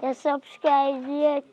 You subscribe yet?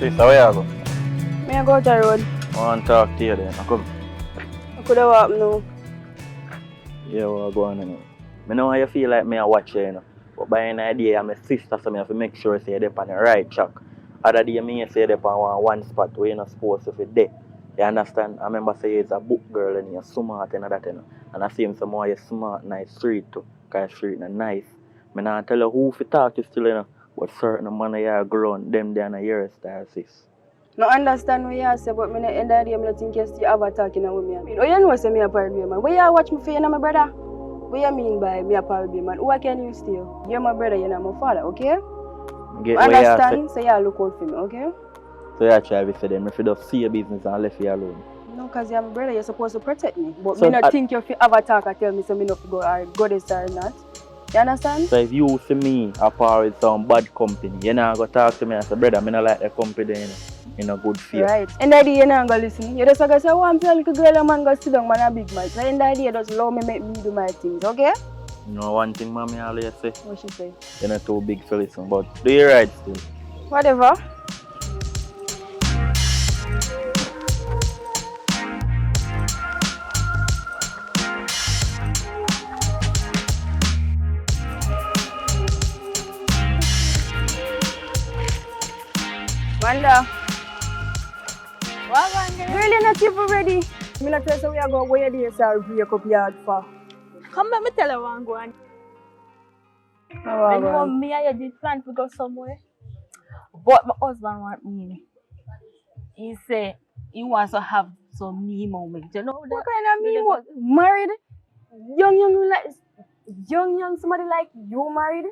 Sister, where you go? I go to the road. I want to talk to you then. Come. I could have walked now. Yeah, we'll go on now. I know how you feel like me I watch you, you know. But by an idea, I'm a sister, so I have to make sure I say they're on the right track. Other day, I say they're on one spot where you're not supposed to be there. You understand? I remember saying it's a book girl and you're smart and that, you know. And I see him some more you're smart, nice street too. Because street is nice. I don't tell you who to talk to still, you know. But certain man are grown, them they are not your style, sis. No understand what you say, but at the end of the day, I think you still have a talking with me. Oh, you know say me a pirate man. Where you watch me for you, my brother? What you mean by me a pirate man? Who can you steal? You're my brother, you're not my father, okay? Understand? So you look out for me, okay? So you try to say them, if you just see your business and left you alone. No, because you're my brother, you're supposed to protect me. But So me not think you have a talk and tell me so me not go this or not. You understand? So if you see me apart with some bad company, you're not going to talk to me and say, brother, I don't like the company, you know, in a good feel. Right. And that day you're not going to listen. You're just going to say, oh, I'm telling little girl, a man go sit down, man, a big man. So in that day, you just allow me make me do my things, okay? You know one thing mommy always say? What she say? You're not too big for listen, but do you right still? Whatever. Wanda. What Wanda? Girl, you're not even ready. I'm not tell you we are going where you yourself break up yard for. Come let me tell you what I'm going. Oh, I know me and you did plan to go somewhere. But my husband want me. He said he wants to have some me moment. You know that? What kind of me moment? Married? Young, somebody like you married?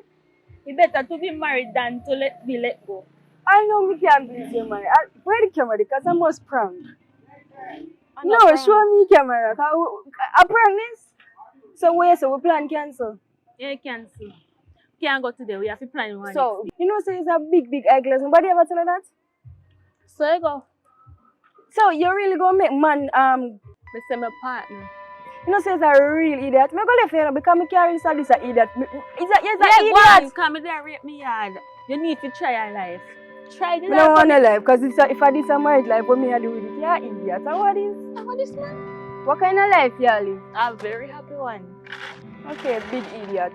He better to be married than to be let go. I know me can't believe you married. Where the camera? Because I must prank. No, show me camera. I prank this. So where? So we plan cancel. Yeah, cancel. Can't go today. We have to plan one. So you know, say it's a big eye glass. Nobody ever tell you that? So you go. So you really gonna make man Me say my partner. you know, say it's a real idiot. Me go left here because me carry this a idiot. Is that Yeah, idiot? come there rape me hard. You need to try your life. Try this. I don't want to life because if I this a married life, what me I do with it? Yeah, idiot. So what is? What is man? What kind of life you live? A very happy one. Okay, big idiot.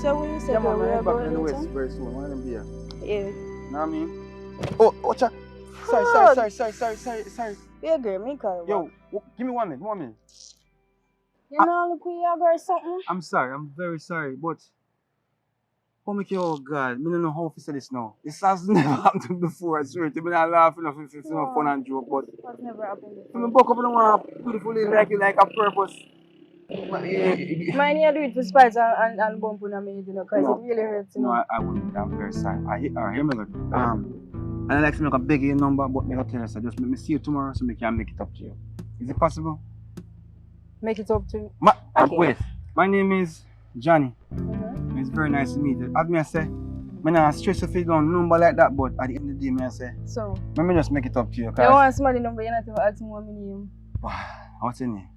So when you say Yeah, that man, we are I'm back in the going west into? very soon. Why them beer? Yeah. Know what I mean? Oh, cha. Sorry. Yeah, girl, me call you. Yo, give me 1 minute. You know, look who you are or something. I'm sorry, I'm very sorry, but Oh God, I don't know how to say this now. This has never happened to me before, I swear. I'm not laughing if it's no fun and joke, but What's never happened so before? I buck up and I want to beautifully like you like a purpose. But, Mine here do it for spite and bump on me, you know, because No. it really hurts, you No, know. I wouldn't. I'm very sorry. Hear me good. And I like to make a beg your number, but me not tell you, so just make me see you tomorrow so me can make it up to you. Is it possible? Make it up to me. Okay. Wait. My name is Johnny. Mm-hmm. It's very nice to meet you. As me I say, I'm not stress if you don't number like that, but at the end of the day, me I say, So, let me just make it up to you. you Cause want somebody number, you're not even asking what my name. what's your name?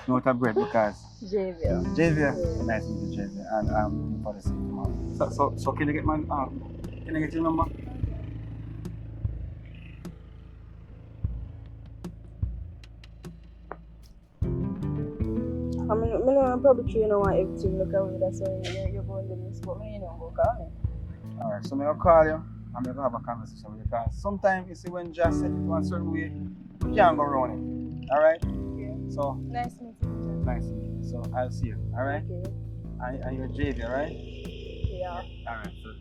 No out of bread because Javier. Javier. Yeah. Nice to meet you, Javier. And I'm looking for the same tomorrow. So can I get my can I get your number? I mean, I know probably sure you don't want everything look away, that's why you're going to miss, but me, you don't go call me. Alright, so I'm gonna call you. I'm gonna have a conversation with you because sometimes you see when just set it one certain way, you can't go around it. Alright? Yeah. So Nice meeting you. nice to meet you. So I'll see you. Alright? Okay. And you're Javier, right? Yeah. Alright, so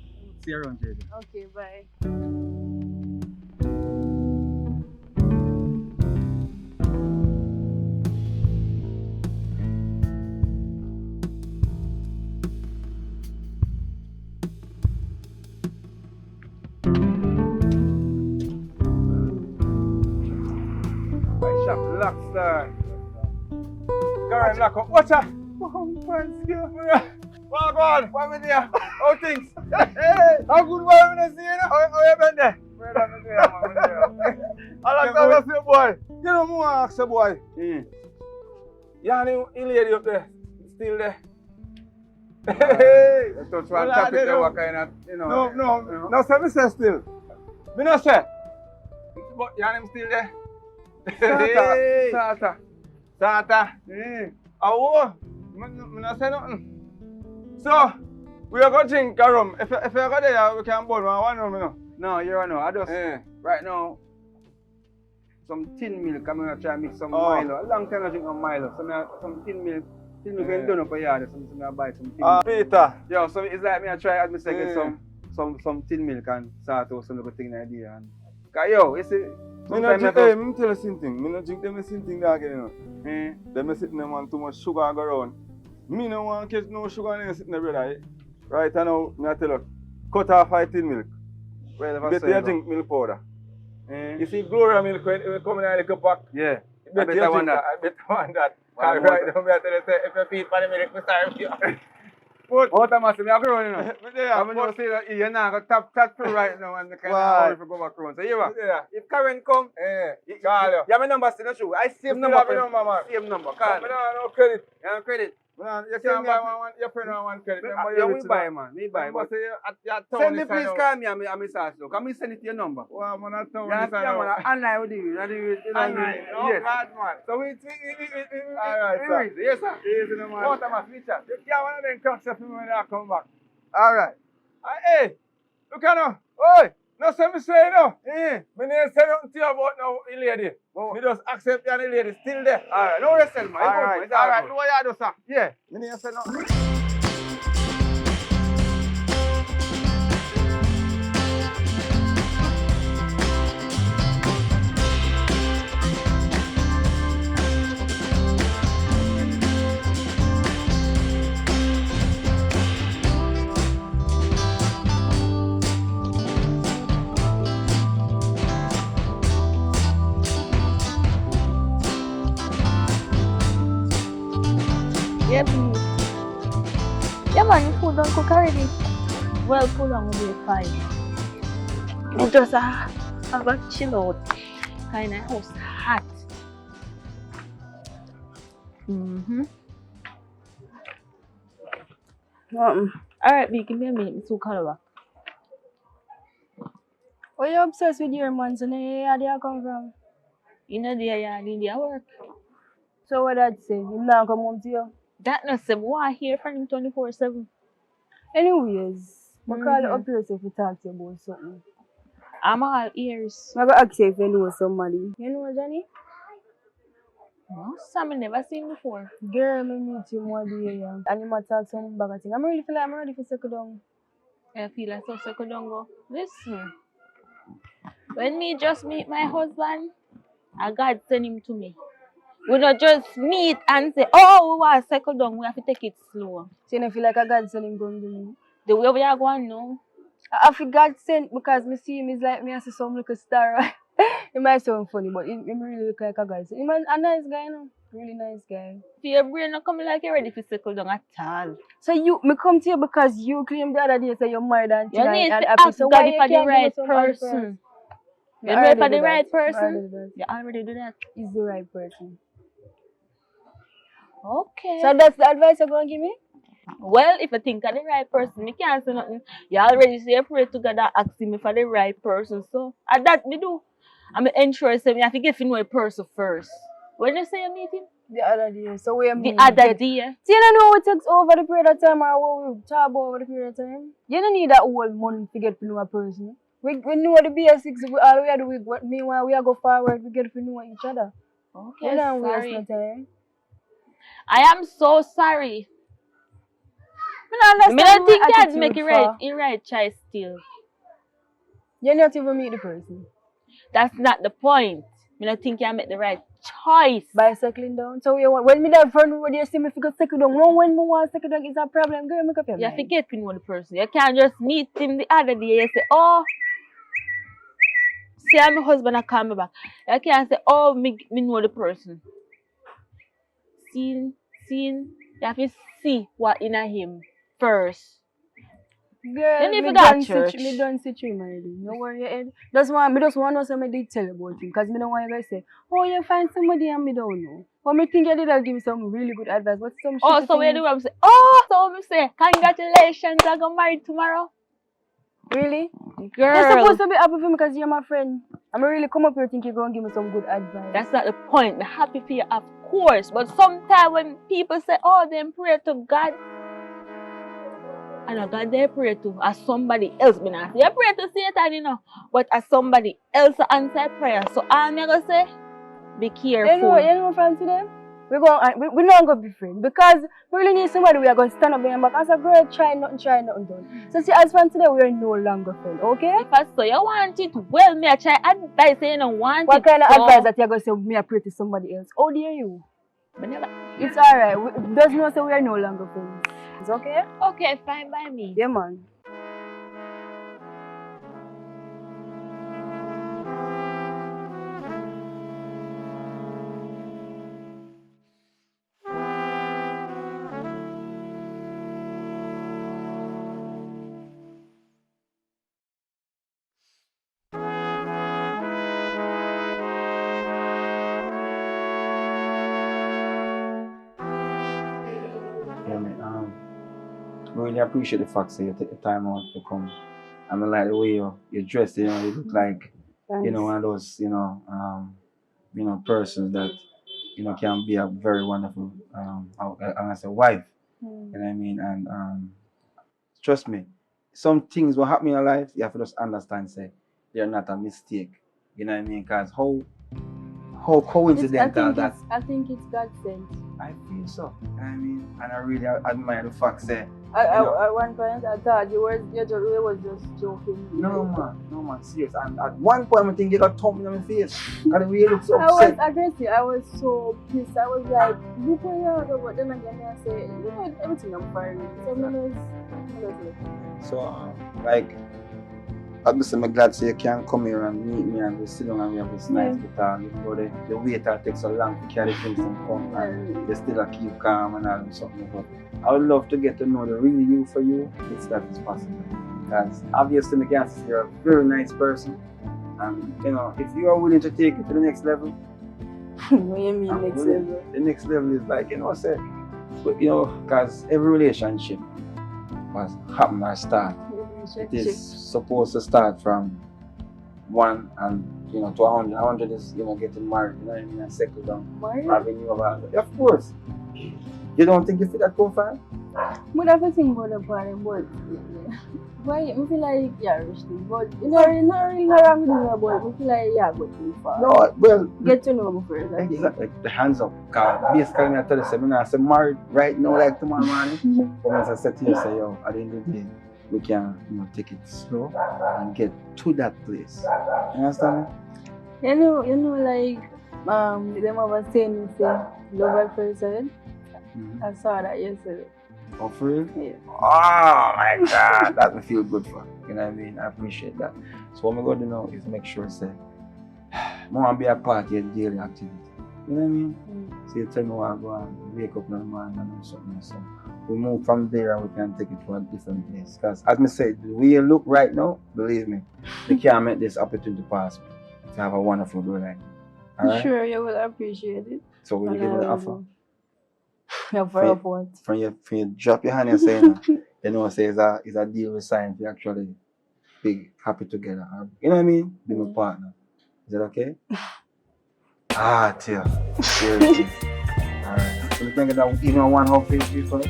see you around Javier. Okay, bye. Shop Lockstar. Karen, lock up. Watch out! Well, on. What we there? How things? Hey! How good were we see you? How you been there? I like that your boy. You know more ask your boy. Yeah, the lady up there. Still there. Hey! You touch one topic there, what kind of, you know. No, say me say still. Me no say. But you and him still there? Sata. Oh, me not say nothing. So, we are going to drink a rum. If you go there, we can burn one rum, you know. No, you know. I just, right now, some tin milk. I'm going to try to mix some Milo. A long time I drink no Milo. So, some tin milk. Tin milk can done up a yard. So, I buy some tin milk. Peter. Yeah, so it's like me I try, as me say, get some tin milk and start out some little thing idea. Because, yo, you see, Me not drink, hey, me tell you something. Me not drink them same thing there again, you know. Them sitting them on too much sugar go around. Me no want catch no sugar in sitting there, brother. Right now, me I tell you, cut off 15 milk. well, Better you drink milk powder. Eh? You see Gloria milk when it come in a little pack. Yeah. I better want that. I better want that. One Cause more right now, me I tell you, say, if you feed for the milk, me start with you. But what am I saying? I'm growing, you know. Me there, I'm going to say that you're not going to tap through right now and kind Why? of go back around. So, you know, there. if Karen come, Call you. yeah, my number still not true. I save You number still for have my number, man. Same number. Me Call. no credit. You have credit. You Send can't me buy a- one, your friend want one credit. Remember Yeah, you we rich buy, now. man. We buy. Remember But say you at your town send me, this please, side call me and me search now. Can me send it to your number? out. Well, man, at town Yeah, this side yeah, man. out. Online with you. Online. Oh, Yes. God, man. So we Alright, sir. Yes, sir. Easy, no, man. What am I feature? You can't one of them cracks up when I come back. Alright. Hey, look at now. Oi, no say me say no. Me never say nothing to you about no lady. Me just accept you and the lady still there. Alright, no rest, man. Alright, alright. Do what you do, sir. Yeah. Me never say nothing. Yeah, please. Yeah, man, your food don't cook already. Well, pull on will be fine. You just have a chill out. Kind of house hot. Alright, B, give me a minute. It's too color. Why you obsessed with your man? So, where do you come from? You know, in their work. So, what that say? Him not come home to you? That no say, why hear from him 24/7? Anyways, I call you up here so if you talk to you about something. I'm all ears. I'm going to ask you if you know somebody. You know Johnny? No, some I never seen before. Girl, I meet him one day, yeah. And he might talk some bag of thing. I'm really feel like I'm ready to settle down. I feel like so could don't go. Listen. When me just meet my husband, God send him to me. We not just meet and say, oh, we want to settle down, we have to take it slow. So you don't feel like a God sent him going to me? The way we are going now. I feel God sent because me see him is like me I see some little star. It might sound funny, but he really look like a God. He's a nice guy, you know. Really nice guy. For your brain not coming like you're ready to settle down at all. So me come to you because you claimed the other day say you're married and You need and to happy. ask So God why for the right person. You You wait for the do right that. person. You already do that. He's the right person. Okay. So that's the advice you're going to give me? Well, if you think of the right person, me can't say nothing. You already say pray to God and ask me for the right person. So, and that me do. I'm interested. Me have to get to know a person first. When you say you meet him? The other day. So we The other day. So you don't know what takes over the period of time or what we talk about over the period of time? You don't need that whole month to get to know a person. We know the basics. All we have to do, meanwhile we are go forward, we get to know each other. Okay, We don't waste sorry. no time. I am so sorry. I don't think I'd make it right choice still. You not even meet the person. That's not the point. I don't think I make the right choice. By settling down. So when me that friend would you see me if you go settle down. No, when me want to settle down is a problem. Girl, make up your You mind. forget to know the person. You can't just meet him the other day and say, oh, see I'm my husband I call me back. You can't say, oh, me know the person. Seeing, you have to see what in him first. Girl, Then if me you got done church. me done sit you, my lady. No worry your head. That's why me just want to say me did tell about him. Because me don't want you guys say, oh, you find somebody and me don't know. But me think you did give me some really good advice. But some Oh, shitty so where things- do I say, oh, so we say, congratulations, I got married tomorrow. Really? Girl, You're supposed to be happy for me because you're my friend. I'm really come up here think you're going to give me some good advice. that's not the point. I'm happy for you, of course. But sometimes when people say, oh, then pray to God, and God they pray to as somebody else. You pray to Satan, you know, but as somebody else answer prayer. So I'm gonna say, be careful. You know from today? We're not going to be friends because we really need somebody we are going to stand up behind back. As a girl, try nothing done. So see, as from today, we are no longer friends, okay? If I say you want it, well, me I try advice you don't want What it. kind of so advice that you're going to say me I pray to somebody else? How dare you? me never- It's alright. Does not say we are no longer friends. It's okay? Okay, fine by me. Yeah, man. Yeah, man. Really appreciate the fact that you take the time out to come. I mean, like the way you dress, you know, you look like, Thanks. you know, one of those, persons that, can be a very wonderful, I say wife. You know what I mean? And trust me, some things will happen in your life, you have to just understand, say, they're not a mistake. You know what I mean? Because how coincidental that. I think it's God sent. I feel so. You know what I mean? And I really admire the fact that. At one point, I thought you was just joking. No man, serious. And at one point, I think you got thumb in my face. And the way you look so upset. I was aggressive. I was so pissed. I was like, look where you are. But then again, I say, you know, everything I'm fine with. So, obviously, I'm glad to say you can come here and meet me and we sit down and we have this nice guitar. But the waiter takes so long to carry things and come and they still keep calm and all and something. But I would love to get to know the real you for you, if that is possible. Because obviously, I can see you're a very nice person. And, if you are willing to take it to the next level, what do you mean next level? the next level is like, because every relationship was happen or start. It is supposed to start from 1 and to 100. 100 is getting married, you know what I mean, and settle down. Married? Having you about it. Of course. You don't think you fit that profile? But I think about the party, but why I feel like risky. But not really wrong with me, but I feel like go too far. No, well, Get to know me first. exactly. The hands up. Cause basically I tell you, I'm not married right now like tomorrow morning. But once I said to you, say, yo, at the end of the day, we can, take it slow and get to that place. You understand? Like them ever saying say love at first sight. I saw that yesterday. Oh, for real? Yeah. Oh my God, that me feel good for. You know what I mean? I appreciate that. So what I'm going to do now is make sure say, I want to be a part of your daily activity. You know what I mean? So you tell me what I go and wake up in the morning and do something. So we move from there and we can take it to a different place. Because as I said, the way you look right now, believe me, you can't make this opportunity pass to have a wonderful girl like you. All right? Sure, you will appreciate it. So will you give me the offer? Yeah, for a point. From you drop your hand and say, say it's a deal we signed to actually be happy together. You know what I mean? Be my partner. Is that okay? Tia. Seriously. Alright. So you think that even one hug for you first?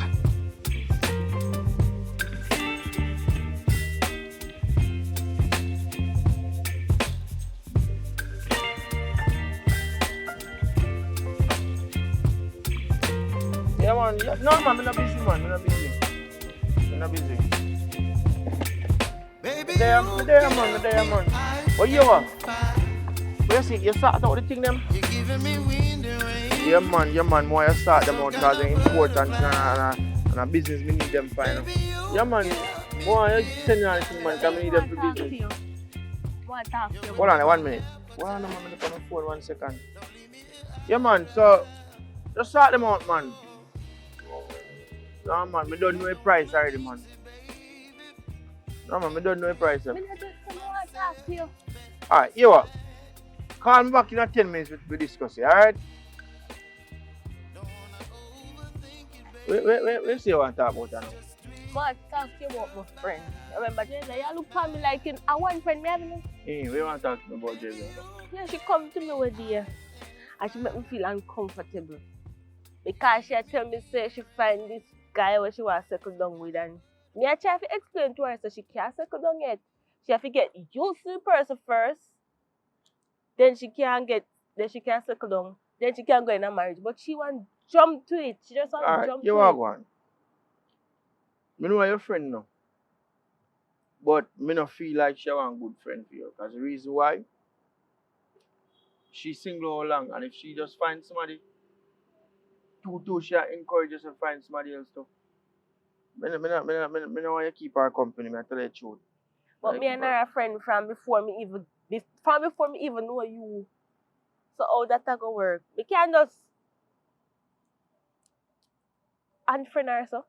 Yeah, man. No, man, I'm not busy, man. I'm not busy. There, man. What you want? Where you see? You start out the thing, them? Yeah, man. More you start them out because they're important and a business, we need them final. Yeah, man. More you send you anything, man, because we need them for business. Hold on, 1 minute. Hold on, man. I'm going to come on phone 1 second. Yeah, man. So, just start them out, man. No, man, I don't know the price already, man. No, man, I don't know the price. Alright, you what? Call me back in 10 minutes we discuss it, alright? Wait, see what I talk about now. But talk to you about my friend. Remember, Jayla, you look at me like a one friend me having. Hey, we want to talk to me about Jayla. Yeah, she come to me with the and she make me feel uncomfortable. Because she tell me say she find this guy where she was settle down with and me I try to explain to her so she can't settle down yet. She have to get used to the person first. Then she can settle down. Then she can go in a marriage. But she want jump to it. She just want to jump to it. You are one. I know your friend now. But I don't feel like she want a good friend for you. Because the reason why she's single all along and if she just finds somebody she encourages her to find somebody else too. I don't want to keep her company, I tell you the truth. But me and her are friends from before me even know you. So how that go work? We can't just unfriend her so.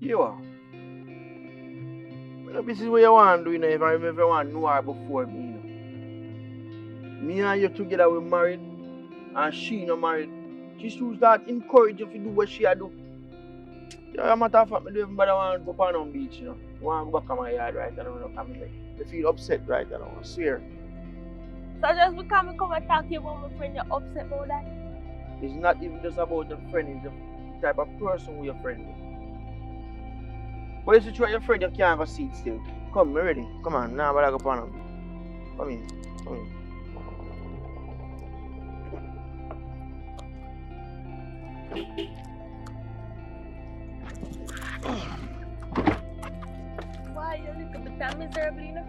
You are. This is what you want to do, you know, if you want to know her before me. Me and you together we married and she not married. She should start encourage you to do what she do. Yeah, matter of fact, I don't even want to go on beach, you know. I want to go back to my yard right now. I feel upset right now, I swear. So just because I come and talk to you about my friend, you're upset about that? It's not even just about the friend, it's the type of person who you're friend with. But if you try your friend, you can't go sit still. Come, we're ready. Come on, now I go on. Come in. Why you look a bit miserable, you know?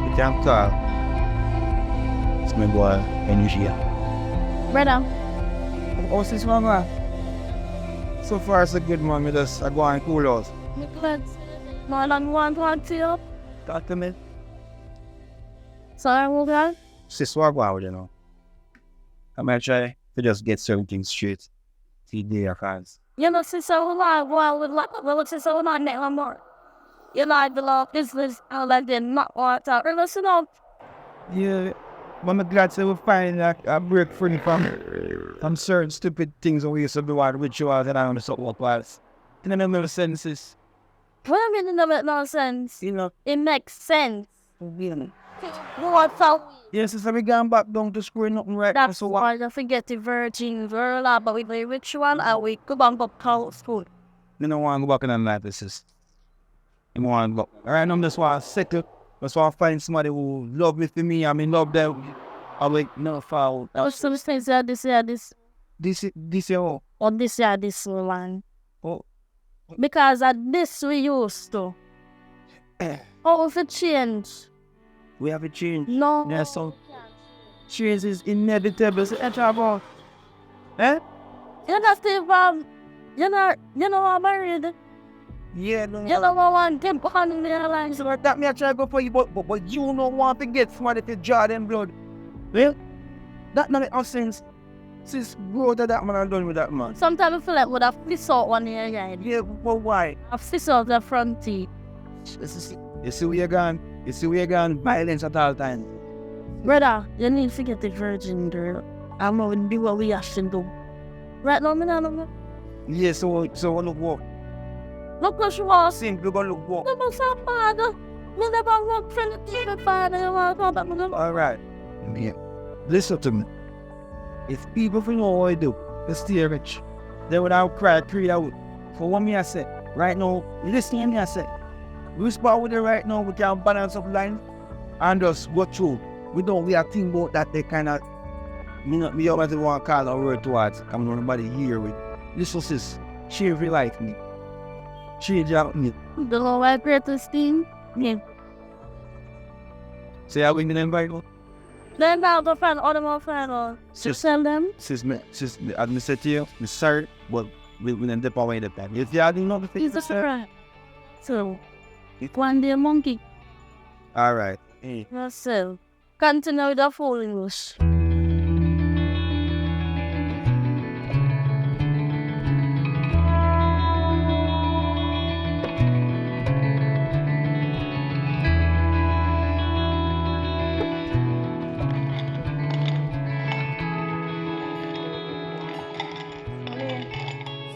You can't tell. It's my boy, Energy. Brother. How's this one, man? So far, so good, man. I go and cool out. Nicholas, more than one talk to you. Talk to me. Sorry, Morgan. Sis, what about you know? I'm gonna try to just get certain things straight. Today, I can't. You know, since I was like, since I was like, never more. You like the law, business, I like the not want to talk. Listen up. Yeah, but I'm glad to we find a break free from certain stupid things we used to do with rituals and I understand what was. It doesn't make no sense. What do you mean it make no sense? You know? It makes sense. Really? What's up? Yes, so we going back down to school, nothing right now. That's So why I forget the virgin girl, but we do ritual and we go back up to school. I don't want to go back in the life, this is. I want to go. Right now, I just want to settle. I just want to find somebody who love me for me. I mean, love them. I like, no foul. Oh, some things are this year, this. This year, oh. Or this year, this one. Oh. Because at this we used to. Oh, if it change. We have a change. No. Yeah, so change is inevitable. So that's about. Eh? You know, Steve, you know I'm married. Yeah, no. You know I want them on their lines. So that me I try to go for you, but you don't want to get somebody to draw them blood. Well, that not make sense. Since bro that man I'm done with that man. Sometimes I feel like would have fist out one year, right? Yeah, but why? I fist out the front teeth. You see where you're gone? You see where you're gone? Violence at all times. Brother, you need to get the virgin girl. I'm going to do what we have to do. Right now, me no. Yeah, so look what? Look what you want. Simple, go look what? Never saw father. Me never work for the TV father. You want to talk about me? Alright. Yeah. Listen to me. If people know what I do, they stay rich. They would have cried 3 out. For what me I say, right now, listen to me I say. We spot with it right now, we can balance up line and just go through. We are thinking about that they kind of, me always want to call a word towards, come on nobody here with. Listen sis, she really like me. She just me. You know my greatest thing? Me. Say how we can invite you? Then now the friend, all my friends, Sis, tell them. Sis, as I said to you, I'm sorry, but we didn't dip away the time. If you didn't know the thing, He's a friend. So, one day monkey. alright. So, continue with the full English.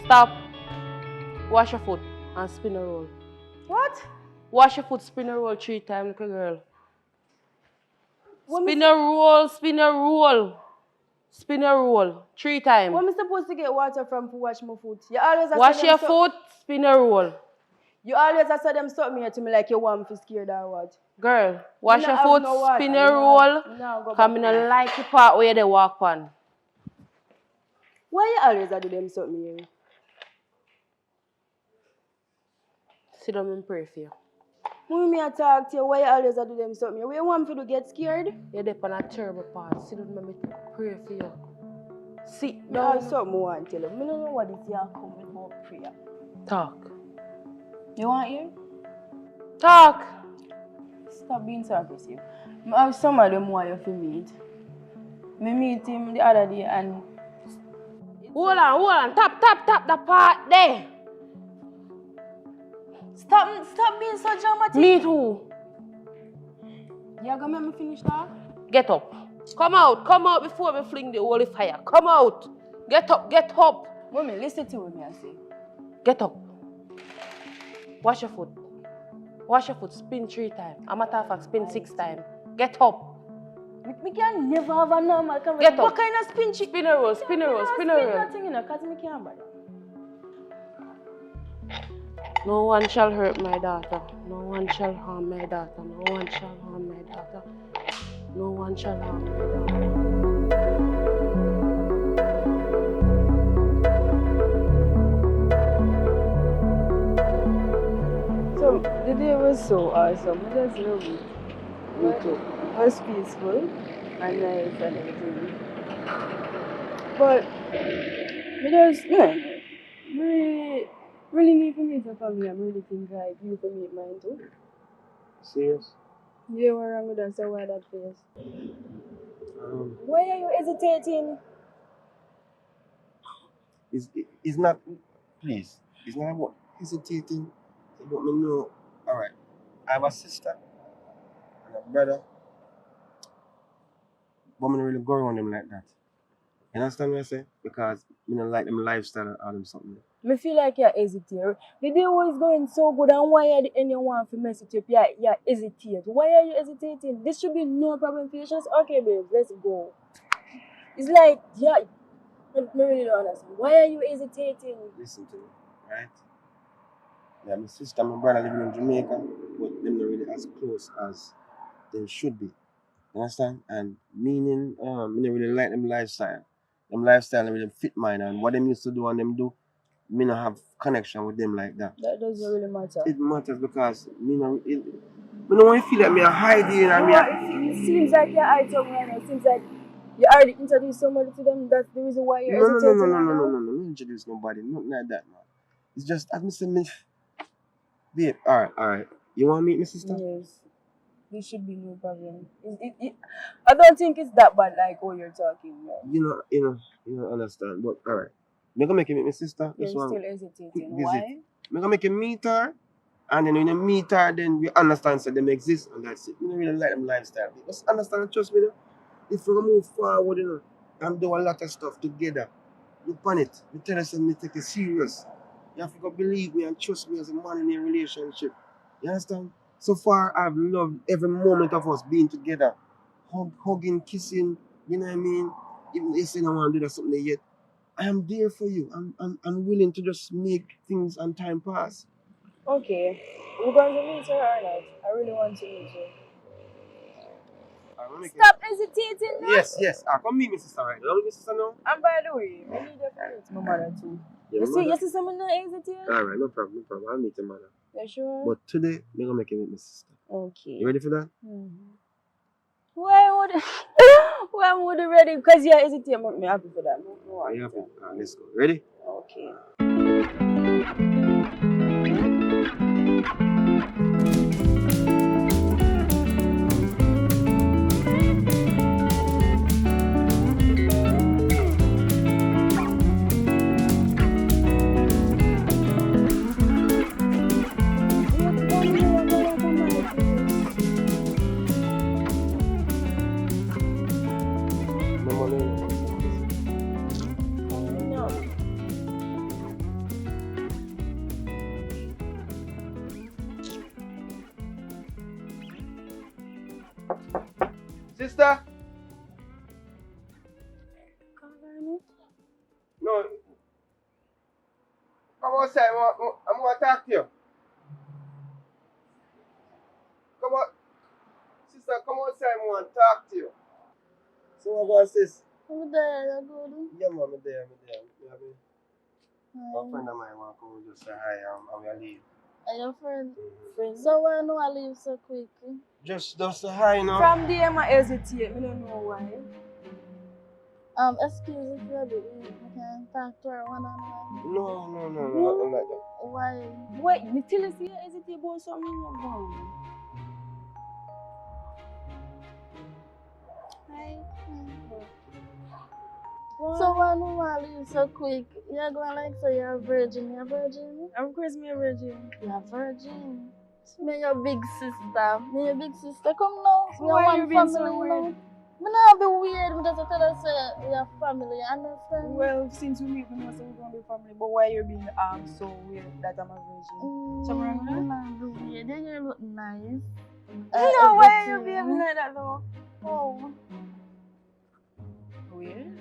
Stop. Wash your foot and spin a roll. What? Wash your foot, spin a roll 3 times, little girl. What Spin a roll, spin a roll. Spin a roll 3 times. Where am I supposed to get water from to wash my foot? You always Wash your foot, spin a roll. You always saw them stop me to me like you want me to scared or what? Girl, wash Me your not have foot, no water. spin a roll. No, go Come in back. a like the part where they walk on. Why you always do them stop me here? Sit down and pray for you. When me I talk to you, why you always do them stop me? Where you want me to get scared? You're there on a terrible part. Sit down and pray for you. Sit No, I down. something I want to tell you. I don't know what this year coming about prayer. Talk. You want hear? Talk. Stop being so aggressive. I have some of them want you to meet. I meet him the other day and... Hold on. Tap the part there. Stop being so dramatic. Meet who? You gonna make me finish that? Get up. Come out before we fling the holy fire. Come out. Get up. Mommy, listen to what I say. Get up. Wash your foot, spin 3 times. A matter of fact, spin 6 times. Get up. Me can never have a normal conversation. Get up. What kind of spin chick? Spin a roll. Spin nothing, you know, because me can't bother. No one shall hurt my daughter. No one shall harm my daughter. No one shall harm my daughter. No one shall harm my daughter. So the day was so awesome. I just love it. Me too. It was peaceful and nice and everything. But really need to meet a family. I really think like you to meet mine too. Serious? Yeah, what wrong with that? So why that face? Why are you hesitating? It's not, please, it's not about hesitating. It's about me know, alright, I have a sister and a brother, but I don't really go around them like that. You understand what I say? Because I don't like them lifestyle or them something. I feel like you're hesitating. The day was going so good, and why at the end you want to mess it up? You're hesitating. Why are you hesitating? This should be no problem for you. Just, okay, babe, let's go. It's like, yeah, I really don't understand. Why are you hesitating? Listen to me, right? Yeah, my sister and my brother living in Jamaica, but them not really as close as they should be. You understand? And meaning, me not really like them lifestyle. Them lifestyle don't really fit mine, and what them used to do and them do, me not have connection with them like that. That doesn't really matter. It matters because me no want to feel like me a hiding and me. It seems like you're hiding somewhere. It seems like you already introduced somebody to them. That's the reason why you're hesitating. No, introduce nobody, nothing like that, man. It's just as me say, me, babe. All right. You want to meet my sister? Yes. There should be no problem. I don't think it's that bad like what you're talking about. You know, understand. But all right, me gonna make you meet my sister. You're still hesitating. Why? Me gonna make you meet her, and then when you meet her, then we understand that them exist, and that's it. You don't really like them lifestyle. Just understand and trust me. If we move forward, and do a lot of stuff together, look on it. Me tell you something, me take it serious. You have to go believe me and trust me as a man in a relationship. You understand? So far, I've loved every moment of us being together. Hugging, kissing, you know what I mean? Even if you don't want to do that something yet, I am there for you. I'm willing to just make things and time pass. Okay. We're going to meet her or not? I really want to meet her. Stop hesitating now. Yes. Come meet me, sister, right? You want me, sister, now? And by the way, I need your friend to my mother too. You see someone not hesitate? Alright, no problem. I'll meet your mother. You sure? But today, I'm going to make you meet my sister. Okay. You ready for that? Mm-hmm. Why would you ready? Because you're hesitating, I'm happy for that. No, Are you happy? Alright, let's go. Ready? Okay. Sister? No. Come outside, I'm going to talk to you. Come on. Sister, come outside, I want to talk to you. So what about sis? I'm there, you're good. Yeah, man, I'm there. A friend of mine want to come just say hi, I'm going to leave. Are you friend? So why no I leave so quick? Just say hi, now. From there, I hesitate. I don't know why. Excuse me, if you're busy, I can talk to her one-on-one. No, nothing like that. Why? Wait, me tell you you hesitate about something wrong. Hi. So why no I leave so quick? You're going like so you're a virgin. You're a virgin? Of course, me a virgin. You're a virgin. Me your big sister. Come now. So why you being so weird? Me not be weird. Me just tell her say we are family. Understand? Well, since we meet, we know we're going to be family. But why you being so weird that I'm a virgin? Something wrong with that? Me not be weird. You look nice. No, why you being like that though? Oh. Weird?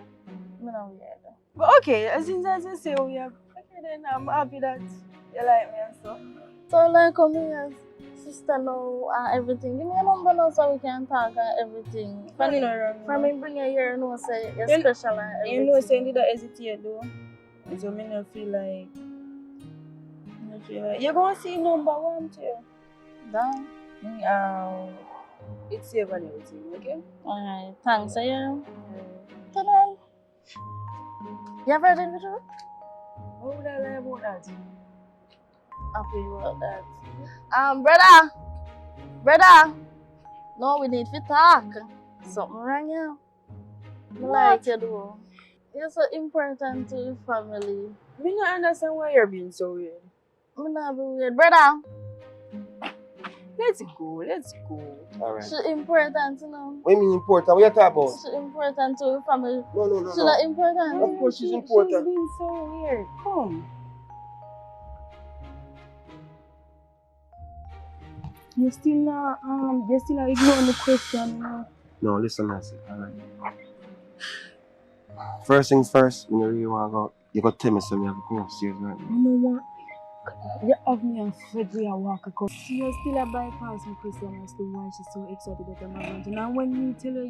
Me not weird. But okay, since I just say weird, okay then I'm happy that you like me and stuff. So like come here, sister now and everything. Give me a number now so we can talk and everything. Funny no wrong. From me bring you here, you know say you're special and everything. You know say you don't hesitate though. So me not feel like you're gonna see number one too. Down. It's safe and everything, okay? Alright, thanks. So you tell them. You virgin with you? What would I lie about that? Happy about that. Brother. No, we need to talk. Something wrong here. I like you do. You're so important to your family. Me not understand why you're being so weird. I'm not be weird. Brother. Let's go. Alright. She's important, you know. What do you mean important? What are you talking about? She's important to your family. No. She's not important. Of course she's important. She's being so weird. Come. You're still not ignoring the question. No, listen, I said, alright. First things first, when you really want to go, you got to tell me something, you have to come upstairs right now. You know what? You have me and Freddy a walk across. She is still a bypass me Christian as to why she's so excited that I'm married. And when you tell her,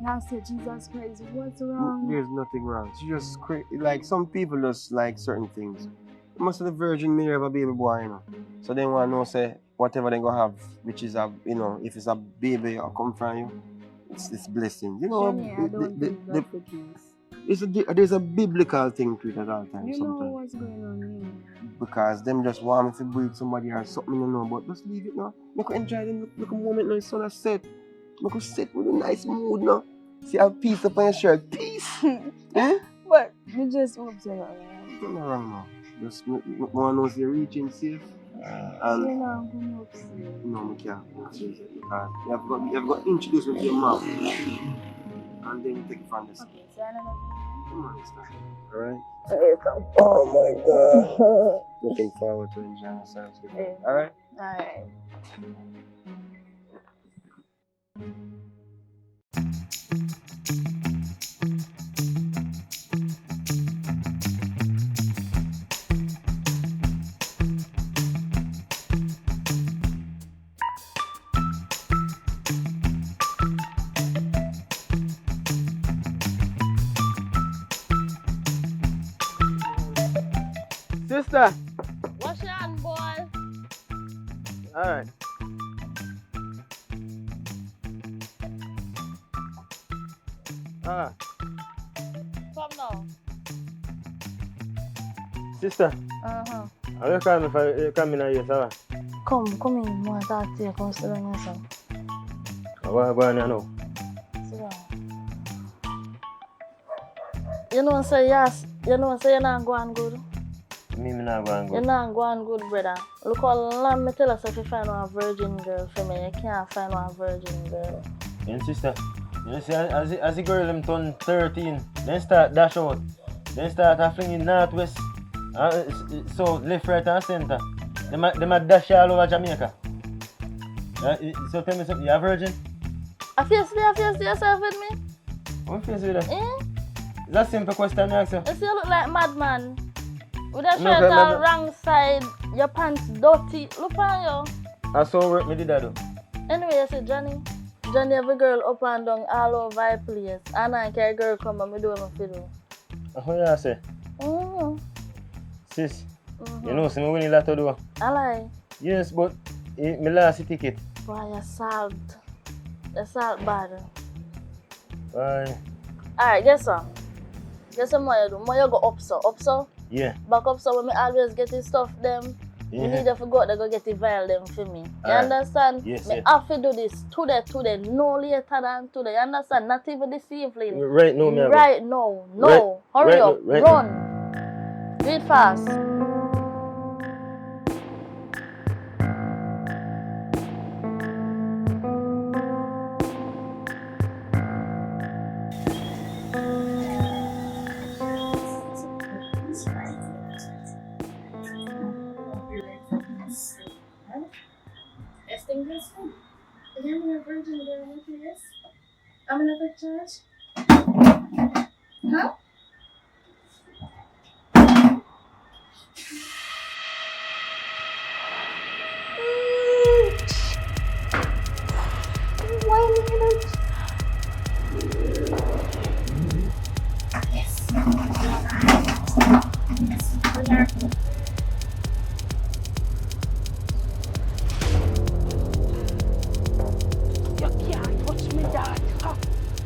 you say Jesus Christ, what's wrong? There's nothing wrong. She just like some people just like certain things. Most of the Virgin Mary have a baby boy, you know. So they want to know, say, whatever they gonna have, which is a, you know, if it's a baby or come from you, it's blessing. You know, I don't think that's the case. There's a biblical thing to it at all times. You sometimes. know what's going on here? Because them just want me to breathe somebody or something, you know, but just leave it now. I can enjoy them, look a moment now, the sun has set. I can sit with a nice mood now. See, have peace up on your shirt. Peace! Eh? But you just hope so. Nothing wrong now. Just want to know if you're reaching safe. And You're not going to upset. no, I can't. Because you've got to introduce me to your mom. And then you take it from this. Okay, so I don't know. Come on, next time. Alright? Oh my god. Looking forward to enjoying ourselves. Alright? Alright. Sister. Wash your hand, boy. Alright. Come now. Sister. Uh-huh. Are you coming here, sir? Come in. I want to talk to you. Come sit down here, son. What are you going on now? Sit down. You know, say yes. You know, say you're not going good. Me not going good. You're not going good, brother. Look how long me tell us if you find one virgin girl for me. You can't find one virgin girl. And sister, you see, as the girl them turn 13, then start dash out. Then start flinging northwest, so left, right and center. Them a dash all over Jamaica. So tell me something, you a virgin? I feel yourself with me? What face with that? Eh? Is that a simple question I ask you? You see you look like madman. With a No, shirt but on wrong side, your pants dirty. Look on you. I saw work me did that though. Anyway, you see Johnny have a girl up and down all over the place. And I care girl come and me do what I do. What you say? Sis, you know, see me winning lotto do. I lie. Yes, but me lost the ticket. Boy, you're salt. You're salt bad. Why? Alright, guess what? Guess what more you do? More you go up so. Yeah. Back up so when me always get the stuff them. Yeah. We need to go out there go get the vial them for me. You Alright. understand? Yes, me yes. have to do this today, no later than today. You understand? Not even this evening. Right now, me Right now. No. Hurry up. Right Run. Do it fast. I'm another judge. Huh? Why not? Yes.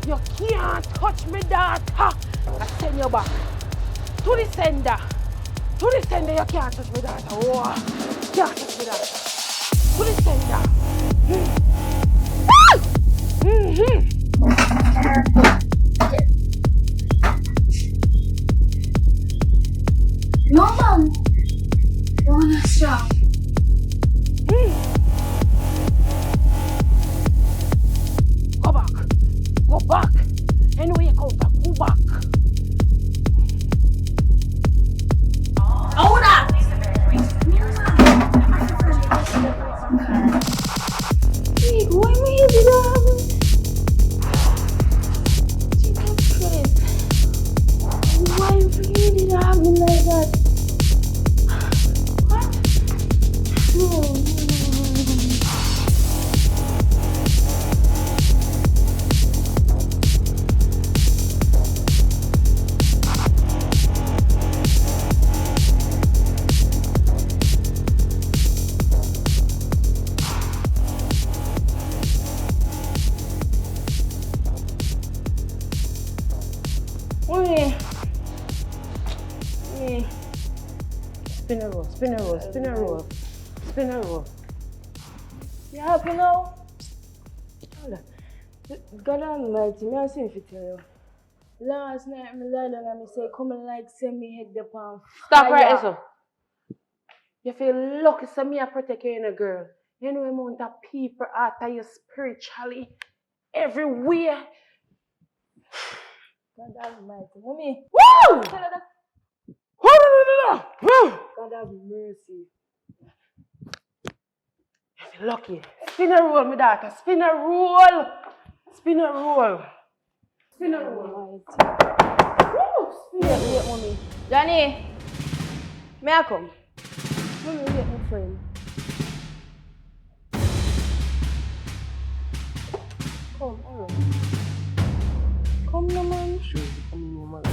You can't touch me, daughter. I send you back to the sender. To the sender, you can't touch me, daughter. Oh, you can't touch me, daughter. To the sender. No, Mom. You're not strong. Go back. Go back. Anyway, you come back. Go back. Hold on. Spin a roll, spin a roll, spin a roll. You happy now? Hold on. God Almighty, me I say if you tell you. Last night, me lie down and me say, come and like send me head the pan. Stop right there, you feel lucky, so me I protect you in a girl. You know the amount of people after you spiritually, everywhere. God Almighty, mommy. Woo! God have mercy. You feel lucky. Spin a roll, my daughter. Spin a roll. Spin a roll. Spin a roll. Woo! Spin a roll. Wait, mommy. Johnny, may I come? Mommy, wait, my friend. Come, alright. Come no, man. Sure, come in, man.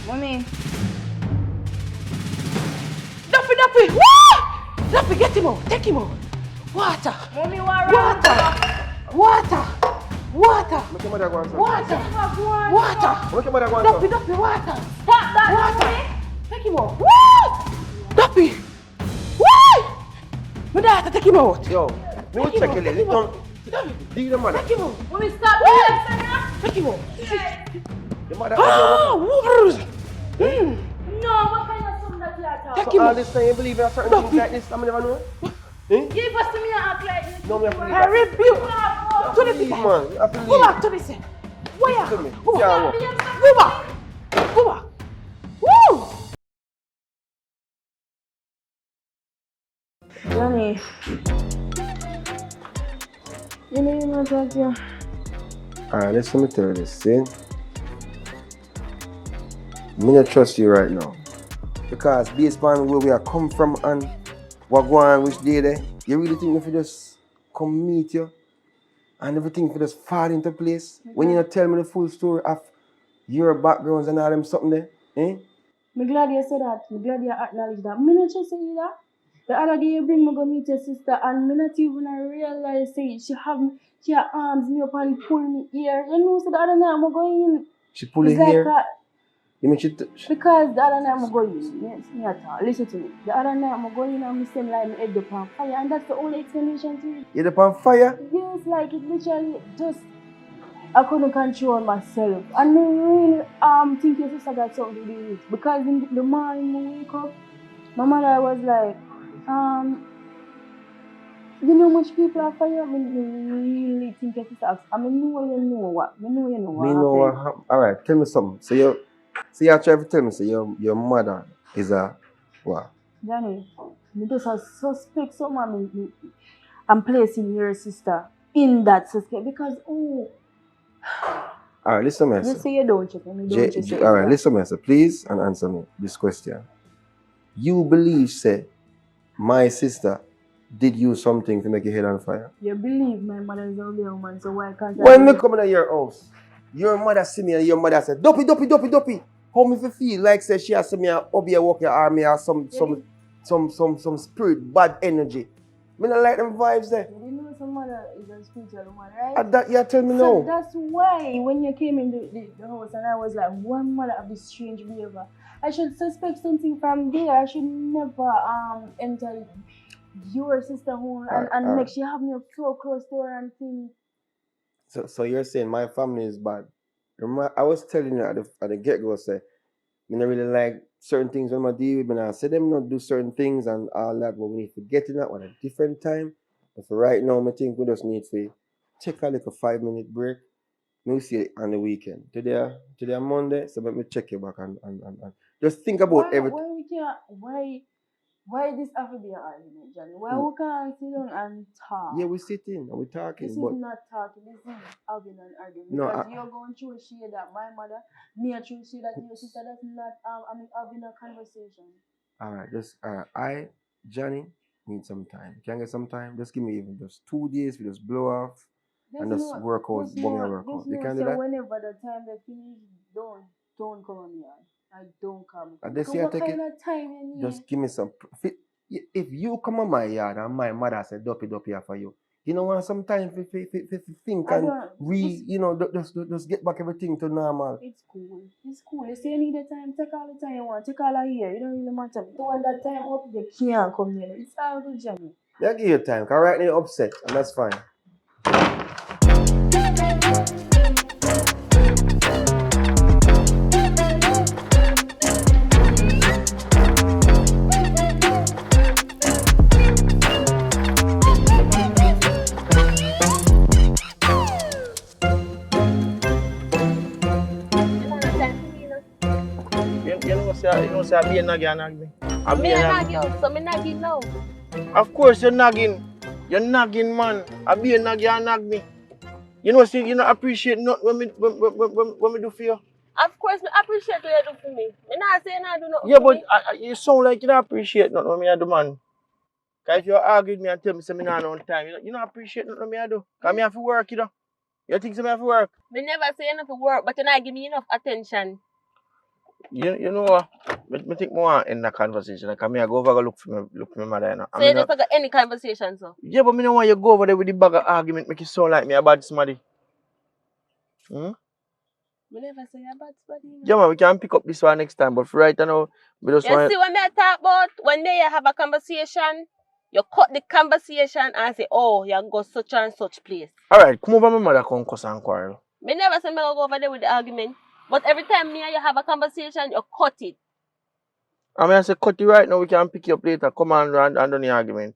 Mommy. Duffy! Woo! Duffy, get him out. Take him out. Water. Mommy, what Water. Water. Water. Make your mother go on, sir. Water. Water. Make your mother go on, Duffy, sir. Duffy, water. Stop that, Water. mommy. Take him out. Woo! Duffy. Woo! My daughter, take him out. Yo, me will check your leg. Don't do the mother. Take him out. Mommy, stop that, Take him out. The mother. Ah! No, what kind of something that you are talking? Take So him all out. this time you believe in certain things like this, I never know. Eh? Give us to me and act like this. No, me I believe I that. rebuke. To the Believe, people. man. I believe. Go back to the side. Where? To me. Go Yeah, back. walk. Go back. Go back. Woo! Johnny. You know you not talk to you. Alright, listen me tell you this, see? Me not trust you right now. Because based on where we are come from and what go on which day there, you really think if you just come meet you and everything for just fall into place? When you not tell me the full story of your backgrounds and all them something there, eh? I'm glad you said that. I'm glad you acknowledge that. Me not just say that. The other day you bring me go meet your sister and me not even realize say she have arms me up and pull me ear. You know, so the other night I'm going in. She pull It's your hair. like You mean she because the other night I'm going in. Yes, me at all. Listen to me. The other night I'm going in and me same like me head up on fire and that's the only explanation to it. you're up on fire? Yes, like it literally just I couldn't control myself. And me really think your sister got something to do with it. Because in the morning when I wake up, my mother was like, you know much people are fire? I mean, you really think your sister I mean, know you know what. Me know you know what. Me know what happened. Alright, tell me something. So you try to tell me, so your mother is a what? Johnny, me just a suspect someone I'm placing your sister in that suspect because Alright, listen to me. you say you don't check me, don't check me. Alright, listen to me, sir. Please and answer me this question. You believe, say, my sister did you something to make your head on fire? You believe my mother is only a woman, so why can't I? When me come in your house, your mother see me and your mother said, Dopey. How me feel like say she has see me and OBEAH walk your army or some spirit, bad energy. Me not like them vibes there. You know some mother is a spiritual woman, right? And that you tell me So no. that's why when you came in the house and I was like, one mother of this strange behavior. I should suspect something from there. I should never enter your sister home and make she have me so close to her and things. So you're saying my family is bad. Remember, I was telling you at the get-go, say, me not really like certain things when I deal with me. I say them not do certain things and all that, but we need to get in that one at a different time. But for right now, I think we just need to take a little 5-minute break. We'll see it on the weekend. Today Monday, so let me check you back and just think about everything. Why this have to be an argument, Johnny? Why we can't sit down and talk? Yeah, we sitting and we talking. This but is not talking, this is having an argument. No, because you're going through a shade that my mother, me a through a shade that your sister, that's not having a conversation. Alright, Johnny, need some time. Can I get some time? Just give me even just 2 days, we just blow off and just work out, work out. You can do that? Whenever the time they finish, don't come on me. I don't come. And this What year, kind of time you need? just give me some. If you come on my yard and my mother said, Dopey for you, You know, want some time to think I and don't- you know, just get back everything to normal. It's cool. It's cool. You say you need the time, take all the time you want, take all a year. You don't really matter. So when that time up, you can't come here. It's all good, Johnny. Yeah, give you time, because right now you're upset, and that's fine. You know, say I be a nag me. I be Me a a nag. nag you, so me nag you now. Of course you're nagging. You're nagging, man. I be a nag, you nag me. You know, see, you know, appreciate not when me do for you. Of course, me appreciate what you do for me. Me not say I do nothing Yeah, for but me. you sound like you don't appreciate not when me I do, man. Cause if you argue with me and tell me say me not on time, you don't appreciate not when me I do. Cause me have to work, you know. You think say me have to work? Me never say enough work, but you not give me enough attention. You know what? Me think more in the conversation. Like, me I go over and look for my mother, you know. So you just got any conversation, so? Yeah, but me don't want you go over there with the bag of argument, make it sound like me a bad somebody. Hmm? Me never say a bad somebody. Yeah, man, we can pick up this one next time, but for right now, we just You want... see what me I talk about? When me you have a conversation, you cut the conversation and say, oh, you go such and such place. Alright, come over my mother, come cuss and quarrel. Me never say me go over there with the argument. But every time me and you have a conversation, you cut it. I mean, I say cut it right now, we can pick you up later. Come on and do the argument.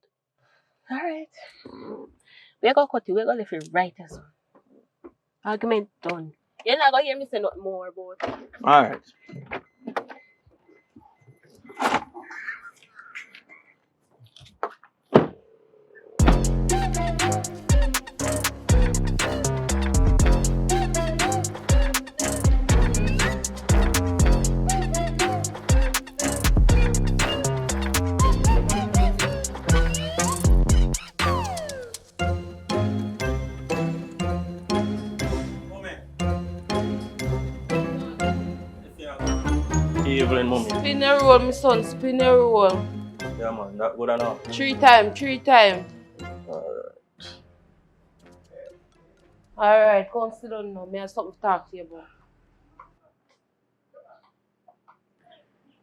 Alright. We're going to cut it. We're going to leave it right as well. Argument done. You're not going to hear me say nothing more about it. Alright. Evelyn, mommy. Spin a roll, my son, spin a roll. Yeah, man, that good enough. 3 times, 3 times. Alright, come sit down now. Me have something to talk to you about.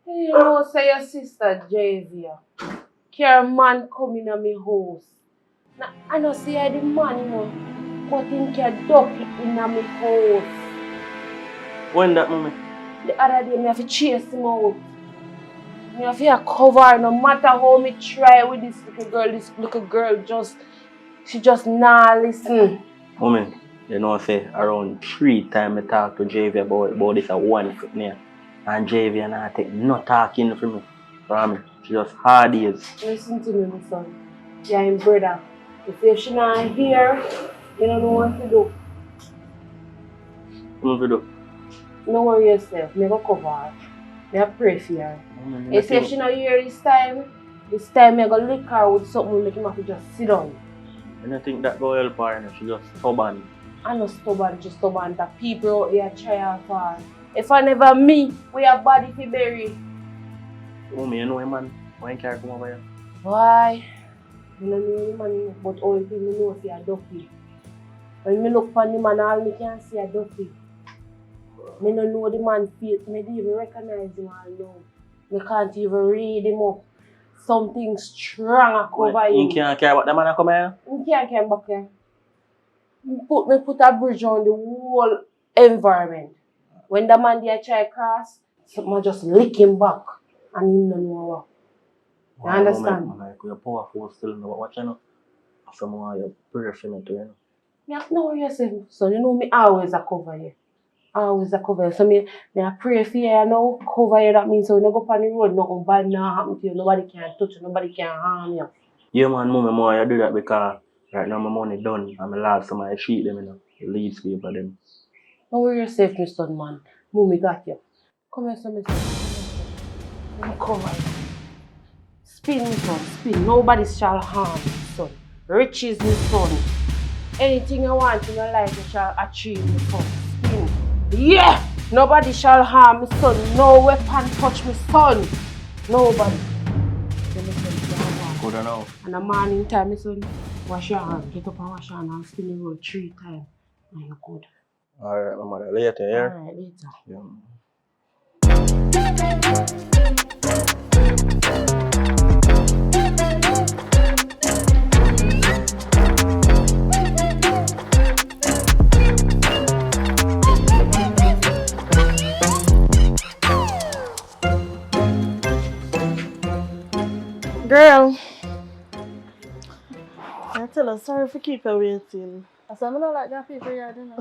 You know, say your sister Javia. Care man come in at my house. Now, I know see I the man, you know, but him can duck it in at my house. When that, mommy? The other day, me have to chase him out. Me have to cover, no matter how me try with this little girl just, she just nah listen. Mommy, you know, say around 3 times I talk to JV about this at one foot near. And JV not take no talking from me. For me, she just hard ears. Listen to me, my son. You're him brother. If she not here, you don't know what to do. What to do? Don't worry yourself. Me go cover her. Me a pray for her. If she not here this time me go lick her with something make him have to just sit down. And I think that go help her, and she just stubborn. I'm not stubborn, just stubborn. That people out there try her for her. If I never me, we have body to bury. Mommy, you know him, man? Why you can't come over here? Why? I don't know the man, but all the thing I know is a ducky. When I look for the man, all I can see a ducky. I don't know the man face, I don't even recognize him all now. I can't even read him up. Something strong cover him. You can't care about the man come here? I can't come back here. I put a bridge on the whole environment. When the man there try cross, someone just lick him back and he don't know what. You understand? Man, like, you're powerful still, but watch out. Someone you're pretty for me too, you know. You have to know yourself, son. You know me always a cover you. Always a cover you. So me I pray for you now, cover you. That means so when you go up on the road, nothing bad not happen to you. Nobody can touch you, nobody can harm you. Yeah, man, mommy, more you do that because right now my money done and my last some I treat them, you know. The leads people them. Don't worry yourself, my son, man. Mommy got you. Come here, son, my son. Let me cover you. Spin, my son, spin. Nobody shall harm me, son. Riches, my son. Anything I want in my life, I shall achieve, my son. Spin. Yeah! Nobody shall harm me, son. No weapon touch me, son. Nobody. Good enough. And a man in time, my son. Wash your hand. Get up and wash your hand and spin the roll 3 times. And you're good. Alright, my mother. Later, yeah? Alright, later. Yeah. Girl, I tell her sorry for keep her waiting. I said, I don't like that people here, you know.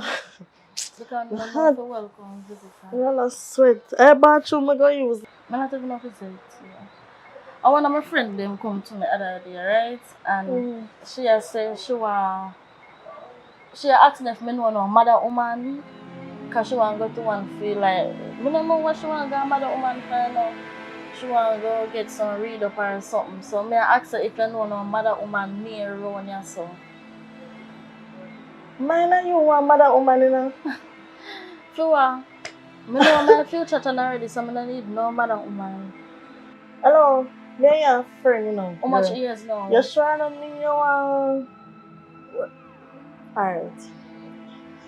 Because I don't know if welcome visitors. I'm not sweat. I bathroom I go use. I'm not even visit. Yeah. I one of my friend them come to me the other day, right? And she has said she asked me if I know no mother woman. Because she want to go to one feel like, I don't know what she want to go mother woman for, you know. She want to go get some read up or something. So I ask her if you know no mother woman near around here, so. Mine and you want mother woman, you know? Sure. I know my future turn already, so I don't need no mother woman. Hello, me and your friend, you know. How much years now? You sure don't mean you want... Alright.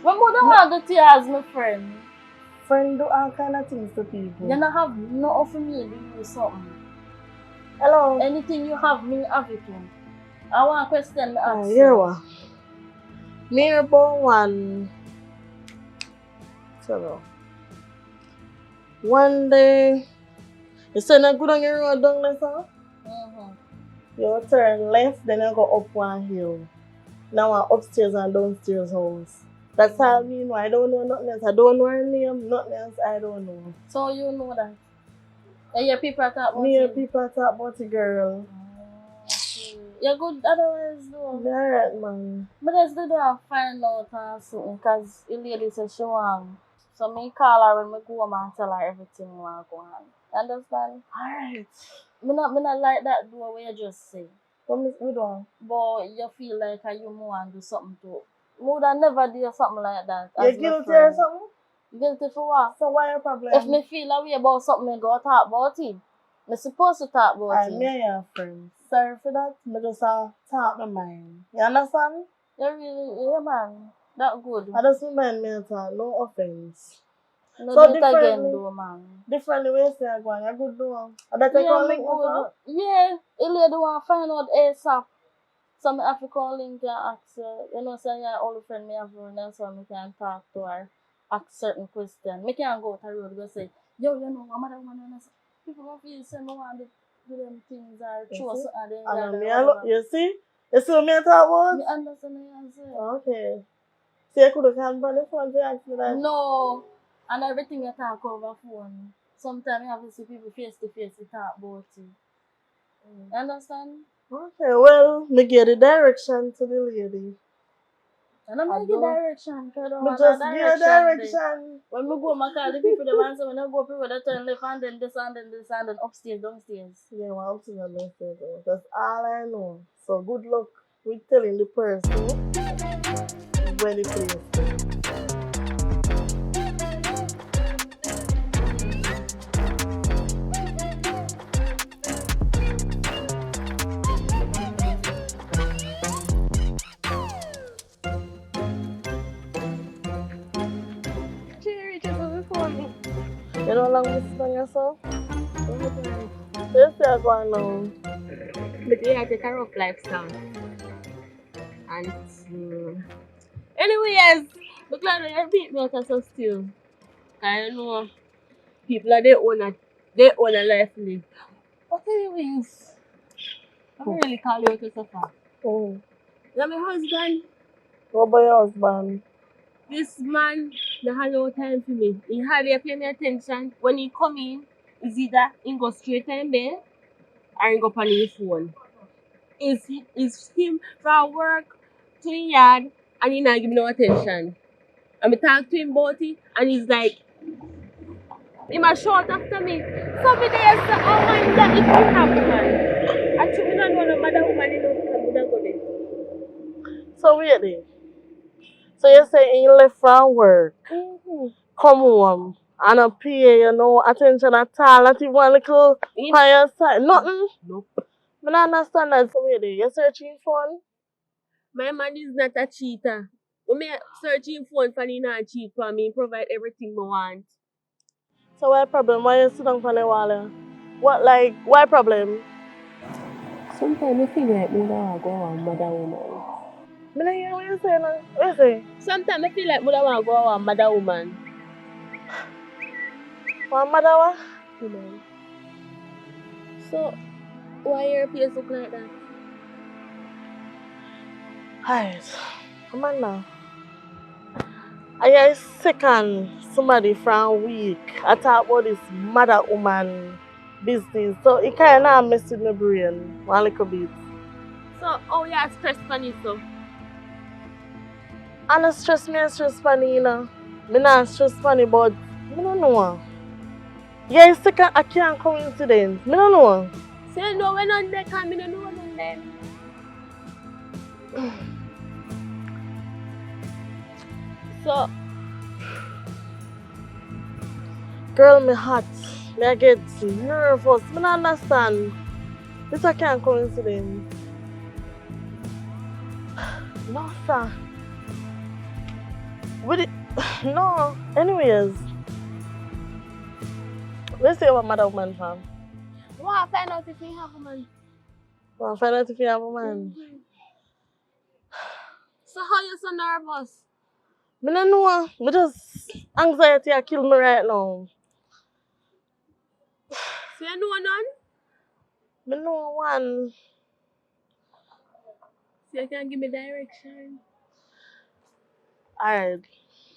When I don't want to go to you as my friend. Friend do all kind of things to people. You don't have no for me to do something. Hello. Anything you have, me have it too. I want a question to ask Here what? Me about one... So, one day... You say you go down your road down there, sir? You turn left, then you go up one hill. Now I'm upstairs and downstairs house. That's all I mean. I don't know nothing else. I don't know her name, nothing else I don't know. So you know that? And your people talk about me and people talk about the girl. You're good otherwise though. Alright, man. But let's do that find out or something, because the lady said she want. So me call her when I go home and tell her everything want go on. Understand? Alright. Me not like that door where you just say. What me do? But you feel like you want to do something to. Would I never do something like that. You guilty or something? Guilty for what? So why your problem? If me feel a way about something, I go talk about it. Me supposed to talk about it. Me and your friend. Sorry for that. Me just talk my mind. You understand? You really, yeah man. That good. I just mind me talk. No offense. No so do it again though, man. Differently ways they are going. I good do. And that I can link with. Yeah. The lady want to find out ASAP. So I have to call link and ask her. You know, say yeah, all the friend me have her, so I can talk to her, ask certain questions. I can't go to the road and say, yo, you know, I'm not one of people don't feel say no want to do them things or choose something. You see? You see what me talk about? Me understand what you say. Okay. So you could have come on the phone to ask me that? No. And everything you talk over phone. Sometimes you have to see people face to face to talk about it. You understand? Okay, well, me get the direction to the lady. And I'm going to give direction. Me just give direction. When we go, I call the people, the man say, when I go up here, they turn left and then this and then this and then upstairs, downstairs. Yeah, well, upstairs and downstairs. That's all I know. So good luck with telling the person when the place. You know how long this is on yourself? Yes, you're going now. But yeah, I take a rough lifestyle. And anyways, look like you beat me out so still. I know people are their own life live. But anyways, I'm really call you out to suffer. Oh. You're my husband. What about your husband? This man, he had no time for me. He hardly pay me attention. When he come in, it's either he go straight to him bed or he go on his phone. It's him from work to the yard and he not give me no attention. And I talk to him about it and he's like, he must shout after me. So me there say, I wonder if you have one. Actually, I don't know no matter woman you know go there. So wait there. So you say you left from work, come home, and a pay you no attention at all, not even a little by your side, nothing? Nope. I don't understand that. So wait there, you searching phone? My man is not a cheater. When me search him phone for he not cheat for me, provide everything I want. So what problem? Why you sit down for the wall? What like why problem? Sometimes I feel like me don't go on mother woman. Me don't hear what you say now. What you say? Sometimes I feel like I want to go a mother woman. One mother what? Woman. So why your face look like that? Alright. Come on now. I hear second somebody from week. I talk about this mother woman business. So it kinda mess with my brain one little bit. So oh yeah, stress funny so. I don't stress me and stress funny, you know. Me not stress funny, but I don't know. Yeah, it's second I can't coincidence. I don't know. Say no when on there can me no know none them. So Girl, me hot. Me I get nervous. Me not understand. This I can't coincidence. No, sir. With it, no. Anyways, let's say what mother woman fam. I want to find out if you have a man. Want to find out if you have a man? So how you so nervous? Me don't know. Me just anxiety a kill me right now. So you know none? Me know one. So you can give me direction. Alright.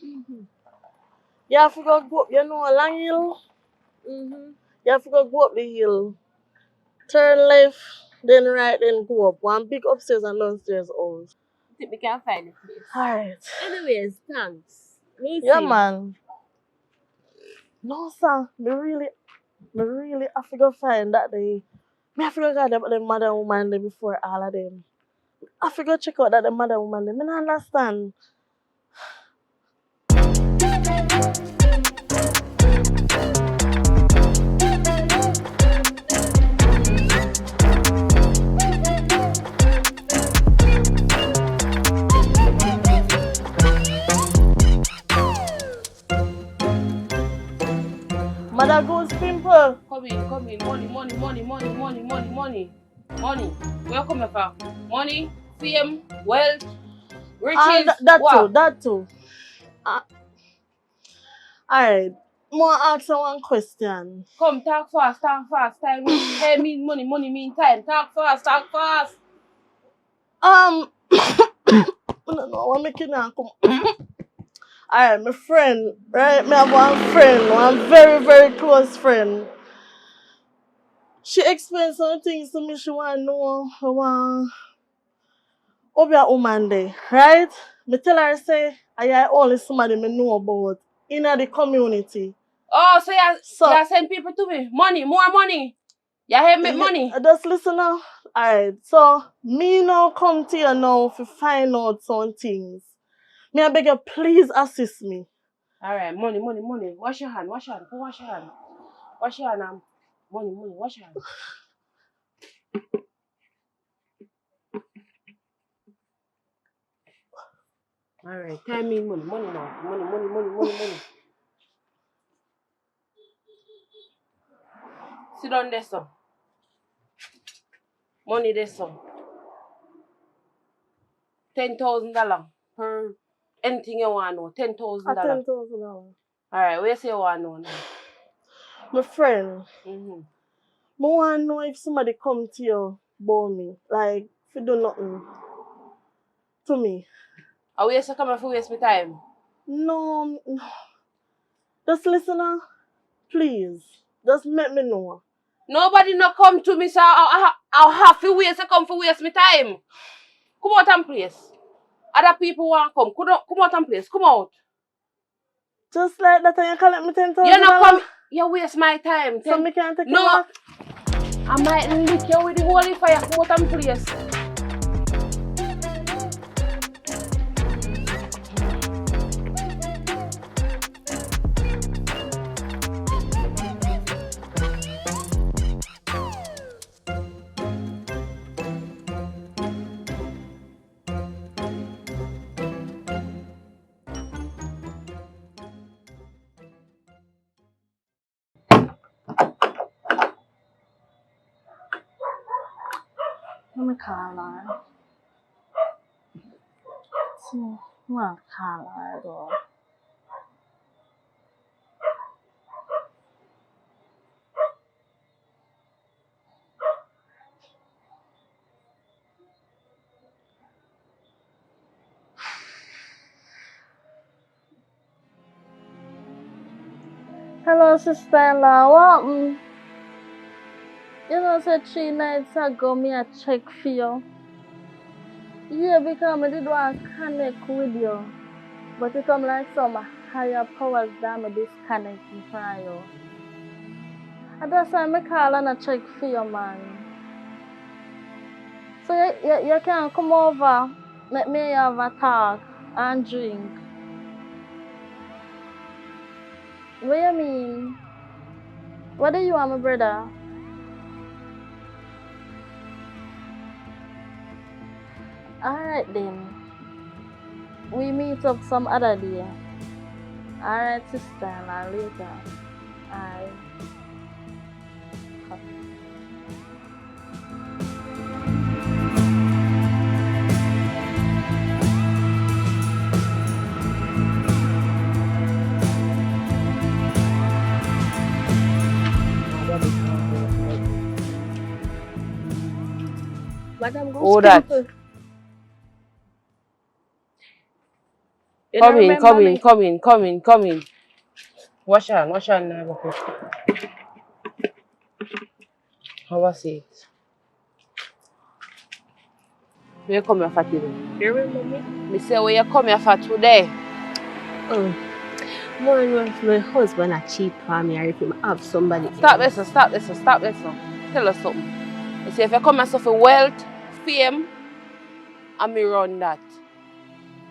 You have to go up, you know, a long hill. You have to go up the hill. Turn left, then right, then go up. One big upstairs and downstairs house. I think we can find the place. Alright. Anyways, thanks. Yeah, man. No, sir. Me really have to go find that day. Me have to go get the mother woman there before all of them. I have to go check out that the mother woman there. Me not understand. Mother goes pimple. Come in. Money. Where you coming from? Money, fame, wealth, riches. That too. Alright. More ask you one question. Come, talk fast. Time mean money mean time. Talk fast. I don't know what making her come. Alright, my friend, right? Me have one friend, one very, very close friend. She explained some things to me. She want to know OBEAH woman there, right? Me tell her say I only somebody me know about in the community. Oh, so you send people to me. Money, more money. You hear me money? Just listen now. Alright, so me now come to you now to find out some things. Me I beg you, please assist me. Alright, money. Wash your hand. Wash your hand. Money. Wash your hand. Alright, time me money now. Money. Sit down there, son. Money there, son. $10,000 per anything you want to know. $10,000. $10,000. Alright, what you say you want to know now? My friend. I want to know if somebody come to you about me. Like, if you do nothing to me. Are we just coming for waste my time? No. Just listen now. Please. Just let me know. Nobody no come to me, so I'll have to wait to come for waste my time. Come out and place. Other people want to come. Come out and place. Come out. Just like that, you collect me $10,000. You not come. You waste my time. So me can't take it No. back? I might lick you with the holy fire. Come out and place. Let me call her. So, I'm call her though. Hello, Sister Ella. What? You know, so 3 nights ago, me a check for you. Yeah, because I did want to connect with you. But it come like some higher powers that me disconnect me from you. And that's why I call and I check for you, man. So you can come over, let me have a talk and drink. What do you mean? What do you want, my brother? Alright then. We meet up some other day. Alright, sister, and later. Alright. Madam, go Who that? Come in. Wash on now. How was it? Where you come here for today? You remember me? Me say where you come here for today? More if my husband a cheat for me or if him have somebody Stop this. Tell us something. You see, if you come here for wealth, fame, and me run that.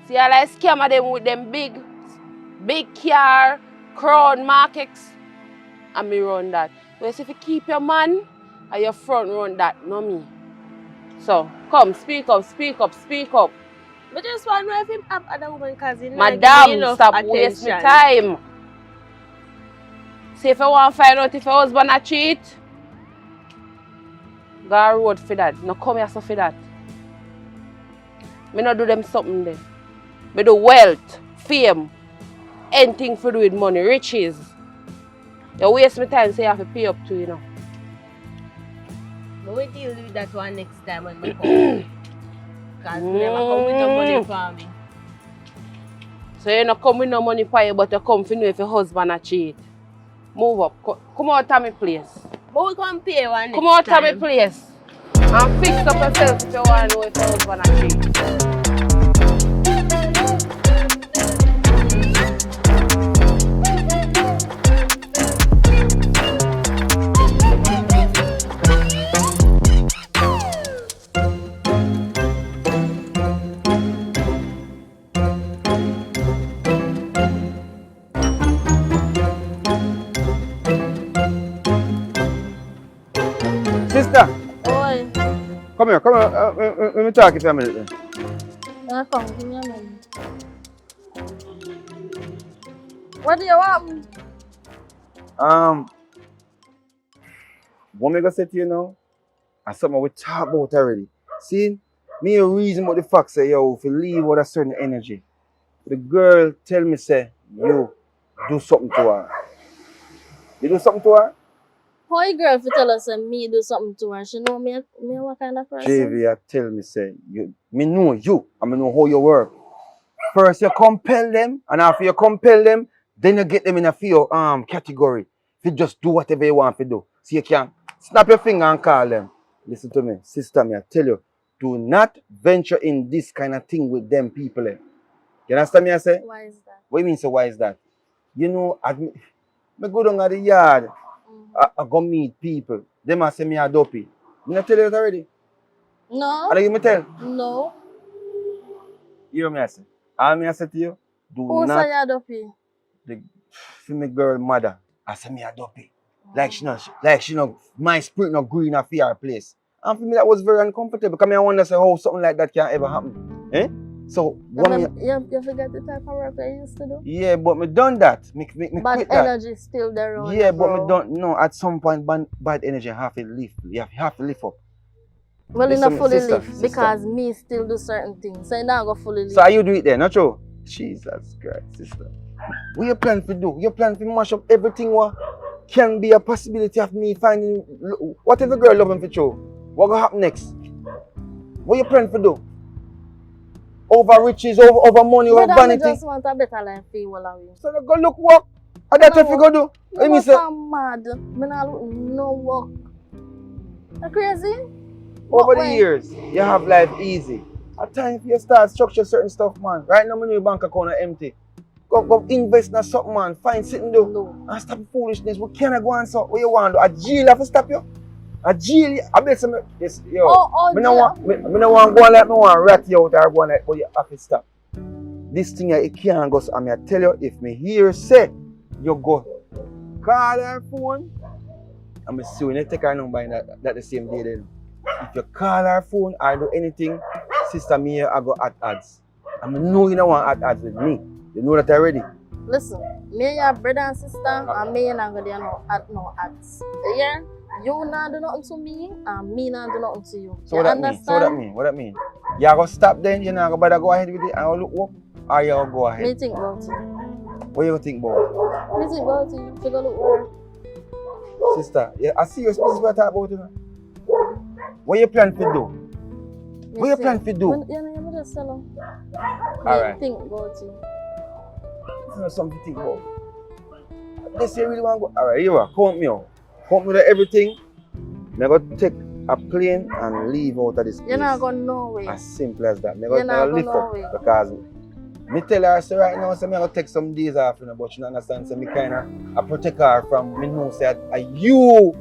See, I like scammer them with them big car, crown markets, and me run that. But if you keep your man, and your front run that, no me. So, come, speak up. But just want to know if him have other woman because he Madam, stop waste my time. See, if you want to find out if your husband a cheat, go a road for that. No come here so for that. Me not do them something there. Me do wealth, fame, anything for do with money, riches. You waste my time, so you have to pay up to, you know. But we deal with that one next time when we come. Because we never come with no money for me. So you not come with no money for you, but you come to know if your husband a cheat. Move up. Come out of my place. But we come pay one next Come out time. of my place. And fix up yourself if you want to know if your husband a cheat. Sister, Oi. come here. Let me talk to you a minute then. Come, give me a minute. What do you want? What me gonna say to you now? And something we talk about already. See, me a reason about the fact say yo, if you leave with a certain energy, the girl tell me say you do something to her. You do something to her? How a girl if you tell us me do something to her? She know me what kind of person? JV tell me say me know you and me know how you work. First you compel them, and after you compel them, then you get them in a few category. You just do whatever you want to do. So you can snap your finger and call them. Listen to me, sister, me I tell you, do not venture in this kind of thing with them people. You understand me I say? Why is that? What do you mean so why is that? You know, me go down at the yard, I go meet people. Them I say me a dopey. Me not tell you that already? No. I don't give me tell. No. You hear me I say? All me I say to you, do Who not say you're dopey? see me girl mother. I say me a dopey. Like she know my spirit not green enough for her place. And for me that was very uncomfortable because I wonder say how something like that can ever happen. Eh? So you forget the type of work I used to do? yeah, but me done that. Me Bad quit that. energy still there on Yeah, you, but bro. me don't no at some point bad energy have to lift. You have to lift up. Well, you Listen, not fully sister, live sister. because me still do certain things. So you not go fully live. So how you do it then, not true? Jesus Christ, sister. What you plan to do? You plan to mash up everything what can be a possibility of me finding... What if the girl love him for true? What gonna happen next? What you plan to do? Over riches, over money, over Brother, I vanity? just want a better life for you all of you. So go look work. And that's what you go do. Let me say... I'm mad. Me not look no work. You crazy? Over the years, you have life easy. At times you start structure certain stuff, man. Right now, my bank account is empty. Go invest in something, man. Find something to do. And stop foolishness. We cannot go and so. What you want to do? A jail have to stop you? A jail? I bet some... Yes, yo. Me no want to go like me want to rat you out or go like, but you have to stop. This thing, it can't go. I mean, I tell you, if me hear say, you go call her phone, I'm assuming you take her number in that the same day then. If you call her phone or do anything, sister me here, I go at ads. I know you don't want ads with me. You know that already. Listen, me and your brother and sister, and me and I go there no ads. Yeah? You not do nothing to me, and me not do nothing to you. So what that mean? So what that mean? You are going to stop then, you not going to go ahead with it and look up, or you going to go ahead? Me think about it. What you think about? Me think about it. Take a look work. Sister, yeah, I see your business what talk about, you know. What you plan to do? What you plan to do? You know, you just tell them. Alright. Think about it. It's not something to think about. This you really want to go. Alright, here you are. Count me out. Count me out everything. I'm going to take a plane and leave out of this place. You're not going nowhere. As simple as that. I'm You're going not to going lift up nowhere. because me tell her say right now, say me going to take some days off, you know, but she don't understand. So me kind of protect her from me know say you.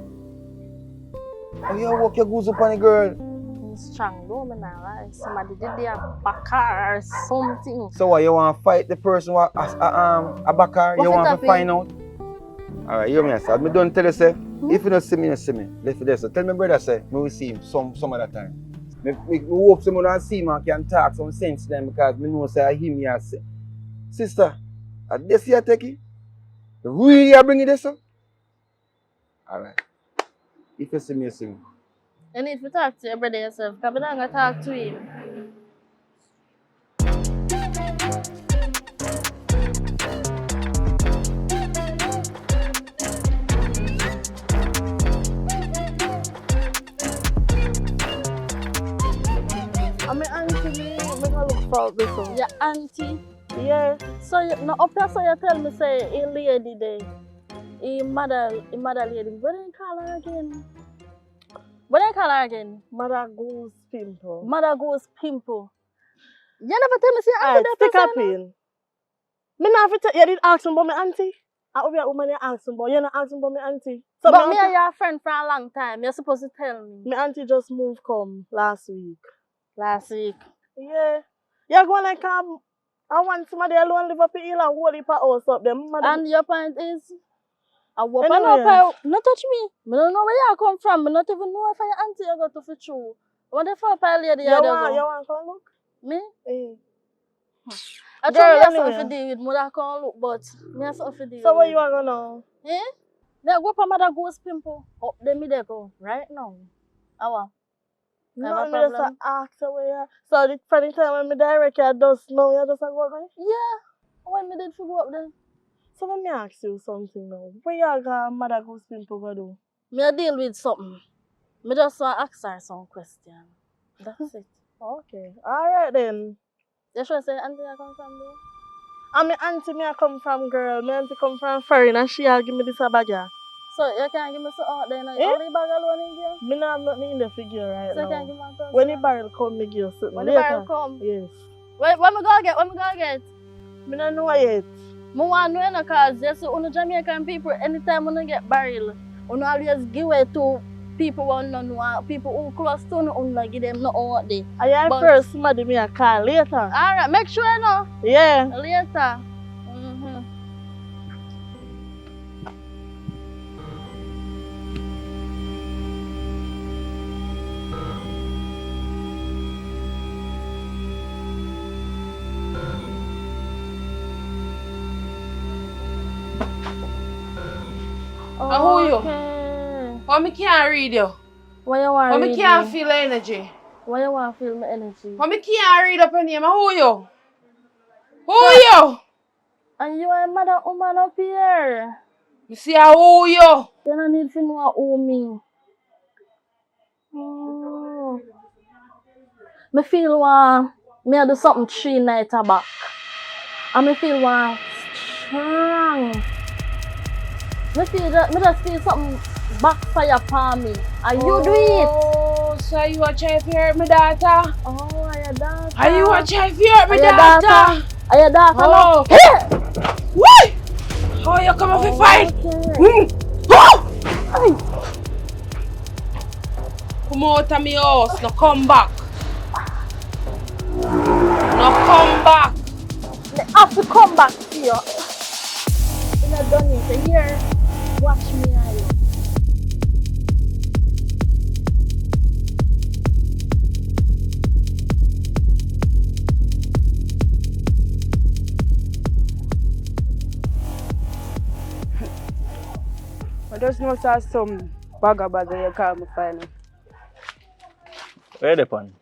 Oh, you work your goose up on the girl. I'm strong though, me not lie. Somebody did their backer or something. So what, you want to fight the person who a backer? You want to find out? Alright, you me say, I don't tell you say, if you don't see me, you see me. Left there. So tell me brother say, me will see him some other time. Me hope someone don't see him and can talk some sense to them because me know say him here say. Sister, are this here take it? You really are bringing this up? Alright. If you see me, you see me. You need to talk to your brother yourself, because I'm not going to talk to him. I'm an auntie, me going to look for this one. Your auntie? Yeah. So, no, up here, so you tell me, say, a lady there. A mother lady. What do you call her again? What do you call her again? Mother Goose Pimple. Mother Goose Pimple. You never tell me say auntie that stick up in. Me not have to you did ask me about my auntie. I over a woman you ask me about. You not ask me about my auntie. So but me and your friend for a long time. You're supposed to tell me. My auntie just moved come last week. Last week? Yeah. You're going like I want somebody alone live up in hill and hold it house up there. And your point is? I hope Anyway. I not touch me. I don't know where you come from. I not even know if your auntie you got to fit through. What if I lady you want to come look? Me? Girl, I try to anyway. something to deal with mother can't look, but me have something to deal with. So what you are gonna? Eh? Me go up Mother Goose Pimple. Up there me there go. Right now. How? No, me just ask away. So the funny time when me direct you just know you just go there? Yeah. When me did go up there. So let me ask you something now. What you got Mother Goose Pimple go do? Me a deal with something. Me just want to ask her some question. That's it. Okay. Alright then. You sure say auntie I come from there? And my auntie me I come from girl. My auntie come from foreign and she'll give me this a bag. So you can't give me something out there now? Eh? Only bag alone in there? Me not have nothing in the figure right so now. You can't give me a when the barrel come, me give you something. When the barrel come? Yes. When me go get? When me go get? Me not know yet. I want to know because just so Jamaican people, anytime when get barrel, we always give it to people who don't know, people who close to you, give them no out there. I am first somebody me a call later. Alright, make sure you know. Yeah. Later. Who you? Why me can't read you? Why you want But to me read can't me? feel the energy. Why you want to feel my energy? But me can't read up your name. Who you? Who you? And you are a mother woman up here. You see who you? You don't need to know who me. Oh. Me feel me do something 3 nights back. And me feel strong. Me just feel something backfire upon me. And you do it. Oh, so you are trying to hurt my daughter? Oh, I your daughter. Are you are trying to hurt my Are your daughter? Are your daughter Oh. no? Here! What? Oh, you come to fight? Okay. Oh! Come out of my house. No come back. No come back. I have to come back to you. You're not done it. So here, watch me and you. I just know saw some bag you call me final. Where they pan?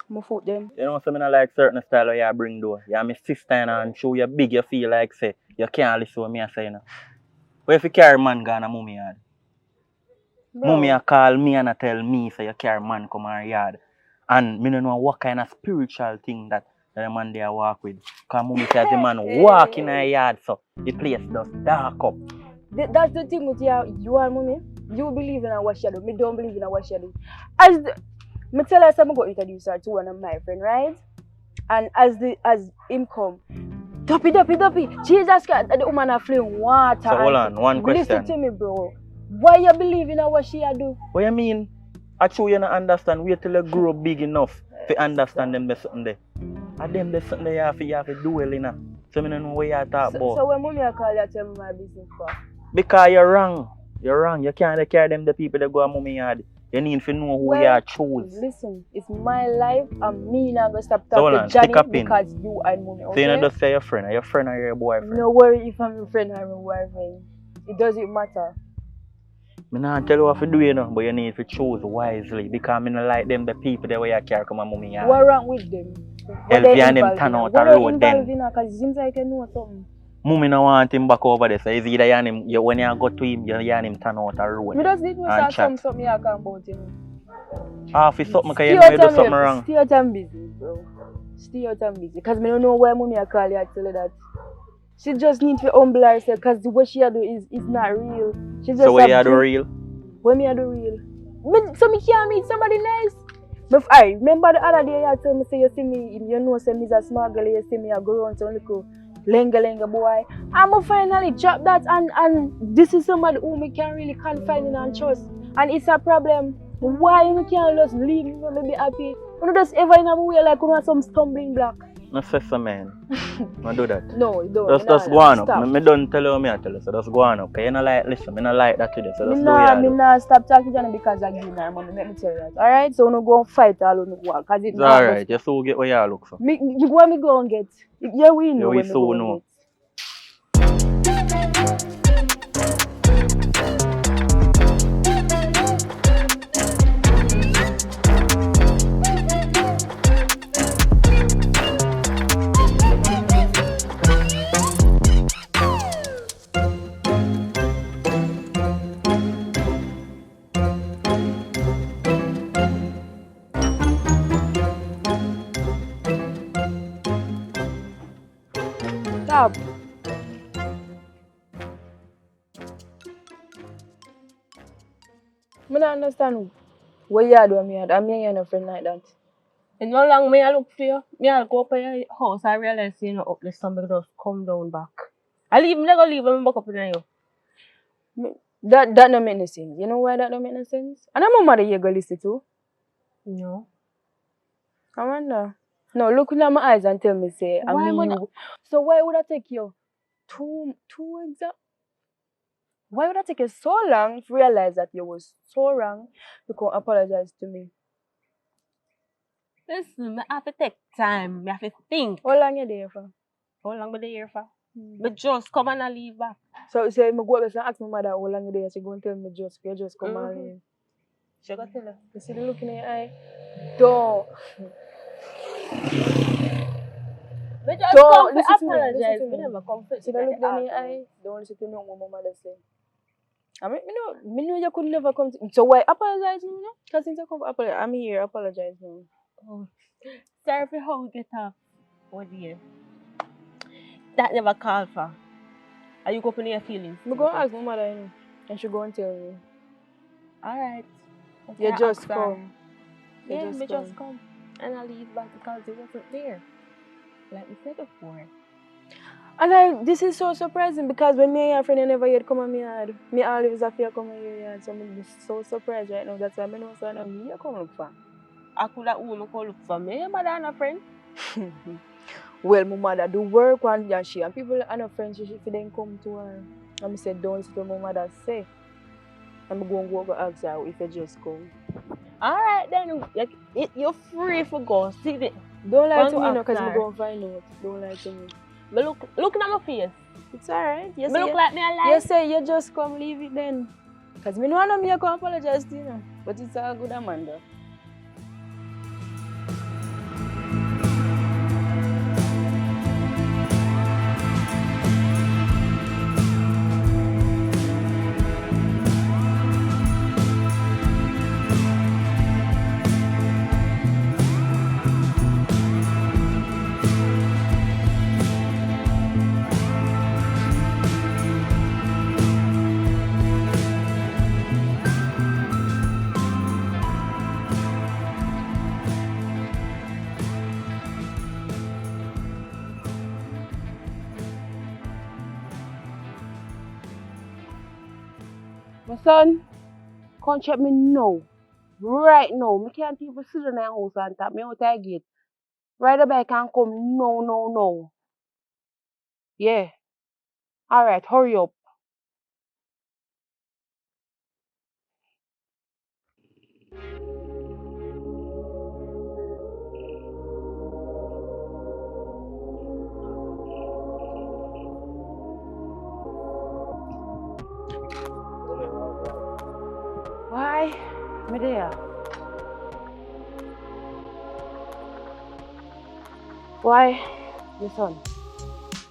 My foot them. You know, so I like certain style where you bring though. You're my sister and show you big, you feel like say, you can't listen to me I say now. Where if you carry man gone to mummy yard? Mummy a call me and a tell me say you carry man come our yard. And me don't know what kind of spiritual thing that the man there walk with. Because mummy says the man walk in our yard so the place just dark up. That's the thing with you and mommy. You believe in what you do. Me don't believe in what you do. Me tell her I'm going to introduce her to one of my friends, right? And as him come, Duppy, Jesus Christ, the woman are flowing water. So hold on, one question. Listen to me, bro. Why you believe in what she do? What you mean? Actually, you don't understand. Wait till you grow big enough to understand them there's something there. And them there's something there you have to do well enough. So I don't know what you talk about. So when mommy call you, tell me my business for? Because you're wrong. You're wrong. You can't carry them the people that go to mommy yard. You need to know who you choose. Listen, it's my life and me not gonna stop talking to Johnny because you and mommy. Okay? So you don't just say your friend. Are your friend or your boyfriend? No worry if I'm your friend or my boyfriend. It doesn't matter. I don't tell you what to do, you know, but you need to choose wisely because I don't like them the people that way you carry come to mommy yard. What wrong with them? Help you and them turn out the road then. Because it seems like you know something. Mummy no want him back over there, so it's either when you go to him, you and him turn out the road. Me just need to say something you can about him. If it's something because you know you do something wrong. Stay out and busy, bro. Stay out and busy. Because I don't know why mommy call you and tell you that. She just needs to humble herself because what she do is not real. She just so what you do real? What me do real? So me can't meet somebody nice. But I remember the other day you tell me say you see me, you know say me is a smart girl, you see me I go around to little lenga boy. I'ma finally drop that and this is somebody who me can really confide in and trust. And it's a problem. Why you can't just leave me and be happy? You don't just ever in a way like you want some stumbling block. No say so, man. Don't do that. No, don't. Just go on up. I don't tell you what I tell you, so just go on up. Because you don't like, listen, I don't like that today, so just do it. Me stop talking to you because I give her money, let me tell you that. Alright? So you go and fight all on the wall. It's alright, you still get what you look for. You go and me go and get. Yeah, we know. Yeah, we so know. Stop. I don't understand what you do me. I'm your a friend like that. And how long may I look for you? Me I go up at your house I realize you know up there somebody just come down back. I never leave when I back up in you. That don't make no sense. You know why that don't make no sense? And I'm a mother you go listen to. No. I wonder. No, look in my eyes and tell me say I mean you. So why would I take you two exams? Why would I take you so long to realize that you was so wrong? You can apologize to me. Listen, I have to take time. I have to think. How long you there for? How long you there for? But just come and I leave back. So say me go up and ask my mother how long you there. She go and tell me you just come and leave. She got tell her. You see the look in your eye? Don't. We just Don't come to listen to me. apologize. Listen to We me. never come for See the look in your eye? Don't listen to no what my mother say. I mean, me know you could never come to. So why apologize now? Because since I come apologize, I'm here. Apologize now. Oh. Sorry for how we get off. Oh dear. That never called for. Are you opening your feelings? I'm going to ask my mother, you know, and she go and tell me. Alright. You just come. Yeah, me just come. And I leave back because it wasn't there. Like we said before. And this is so surprising because when me and your friend never yet come on me yard, me always have to come on your yard. So I'm so surprised right now. That's why I know so I know me you come look for. I could have woman come look for me, mother and a friend. Well, my mother do work and she and people and her friends she then come to her. And I said don't listen to my mother say. I'm going to go ask her if you just come. Alright then, you're free for go. See it. Don't lie to me now because I'm going to find out. Don't lie to me. But looking at my face. It's alright. You look like me alive. You say you just come leave it then. Because me know me I can apologize to you know. But it's all good Amanda. My son, come check me now. Right now. Me can't even sit in the house and tap me out the gate. Right away can come no. Yeah. Alright, hurry up. Why? Me there. Why? My son.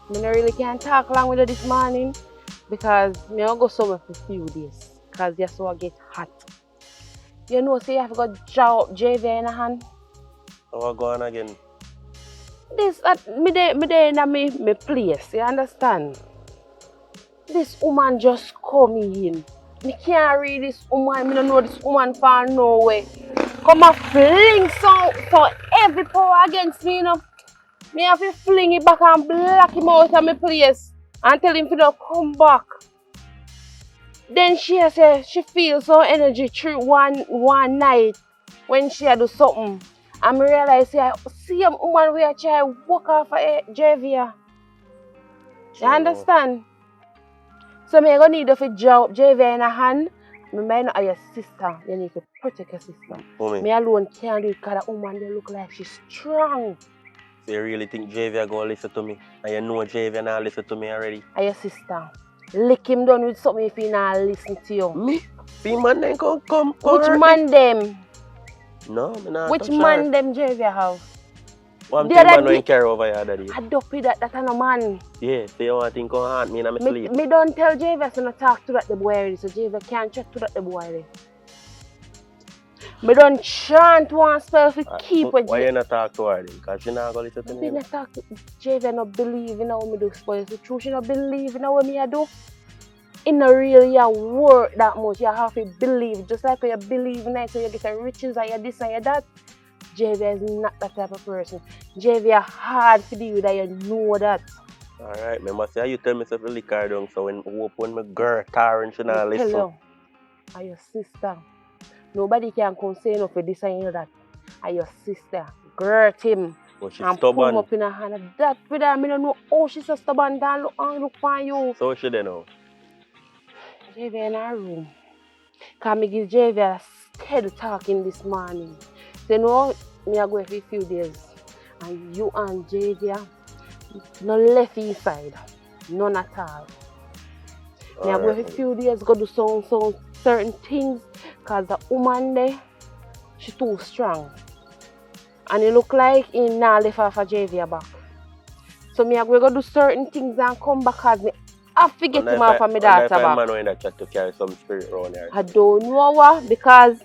Me no really can't talk long with you this morning because me don't go somewhere for a few days. Because yes, so I get hot. You know, say you have to go jaw up JV in a hand. What go on again? This me there in me place, you understand? This woman just come in. Me can't read this woman, me don't know this woman from nowhere. Come and fling so every power against me, you know. Me have to fling it back and block him out of my place and tell him to not come back. Then she say she feels so energy through one night when she do something. And I realize I see a woman where I try to walk off of JV. You understand? So I'm going to need to drop JV in a hand. I might not have your sister. You need to protect your sister. Me alone can't do it because that woman they look like she's strong. So you really think JV going to listen to me? And you know JV not listen to me already? And your sister. Lick him down with something if he not listen to you. Me? See man then come. Which man them? No, me not. Which man them JV have? One thing man when carry over here daddy. I don't pay that no man. Yeah, so you want to think on haunt me in my sleep. Me don't tell JV to not talk to that the boy already, so JV can't chat to that the boy already. Me don't chant one spell to keep with why you not talk to her then? Because she not going to listen to me. Me not talk to JV not believe in how me do spoil. It's the truth, she not believe in how me I do. It not really you work that much. You have to believe. Just like when you believe in it, so you get the riches and you this and you that. JV is not that type of person. JV is hard to deal with that, you know that. Alright, me must say you tell me to lick her down so when my girl Taryn she not listen. Tell you, and your sister. Nobody can come say no for this and that. And your sister, girt him. But she's and stubborn. pull him up in her hand. That with her, I don't know how she's so stubborn. Don't look for you. So she dey know? JV in her room. Because I give JV a steady talking this morning. So you know, me are going for a few days. And you and JV no left inside. None at all. Me are going for a few days, go do some certain things because the woman there, she too strong. And it look like he now left her for JV back. So me we go do certain things and come back because me have to get him off of my daughter back. man in that chat to carry some spirit around here. I don't know what, because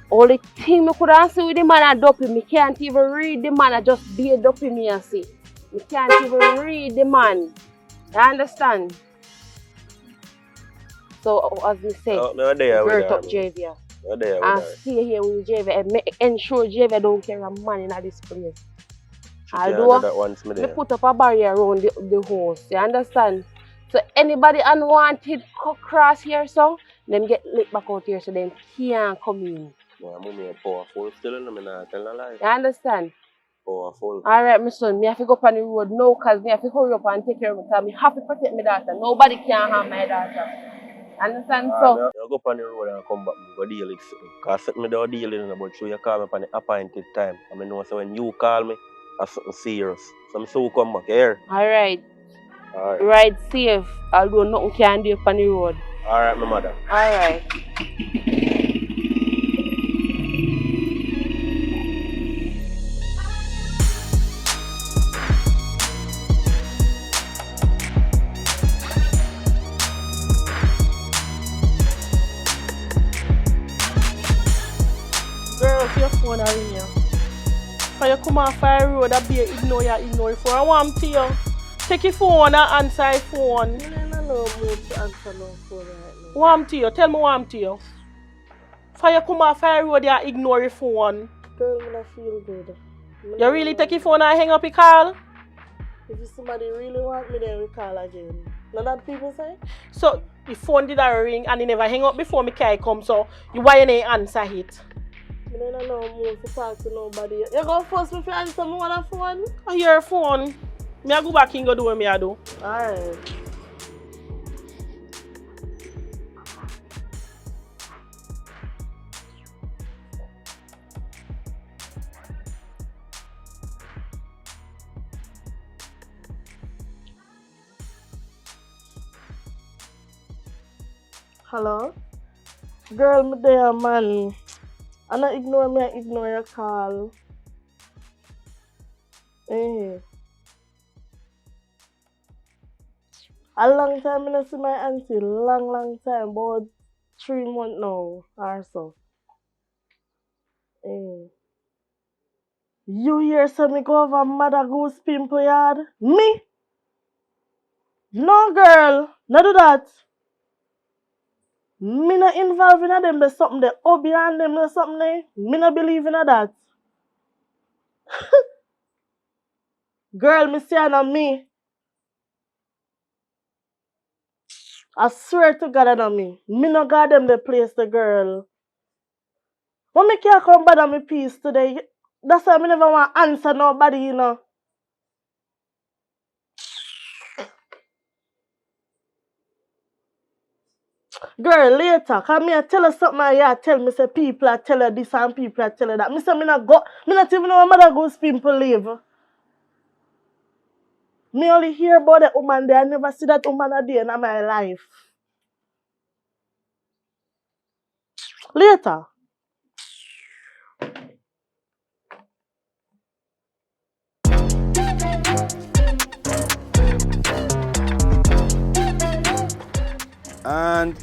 all the thing I could answer with the man I dopey, me can't even read the man, I just be a dopey me and see. Me can't even read the man. You understand? So as we say, hurt up JV. And stay here with JV and ensure JV don't carry a man in this place. Although me put up a barrier around the house, you understand? So anybody unwanted cross here, so them get licked back out here so them can't come in. Yeah, mommy powerful still, and I'm not telling a lie. You understand? Powerful. Alright, my son, me have to go up on the road now because me have to hurry up and take care of my child. Me have to protect my daughter. Nobody can harm my daughter. Understand? So You go up on the road and come back, go deal with something. Because something me don't deal with, but you call me on the appointed time. I mean, know so when you call me, that's something serious. So I'm so come back here. Alright. Ride safe, although nothing can do up on the road. Alright, my mother. Alright. Girl, if your phone are in here. When you come off the road, that be ignore your phone. I want to you. Take your phone and answer your phone. I don't know mood to answer no phone right now. What I'm to you? Tell me what I'm to you. When you come off the road, you ignore your phone. Girl, I don't feel good. You really take your phone and hang up your call? If somebody really want me, then we call again. Not that people say? So, the phone did a ring and he never hang up before me car come, so why you didn't answer it? I don't know mood to talk to nobody. You gonna force me to answer me on a phone? Oh, your phone. Me I go back and go do what me I do. Alright. Hello? Girl, me there, man. I not ignore me, I ignore your call. Eh. A long time I don't see my auntie. Long time. About 3 months now or so. Eh. You hear say me go over Mother Goose Pimple yard? Me? No girl. Not do that. Me not involved in them. There's something there. OBEAH and them there's something there. Me not believe in that. Girl, me say na me. I swear to God na me. Me no got them the place the girl. When me can't come bother me peace today, that's why me never want to answer nobody, you know. Girl, later, cause me I tell her something and you tell me say people I tell her this and people I tell her that. Me say me not even know where Mother Goose Pimple live. Me only hear about that woman there. I never see that woman a day in my life. Later. And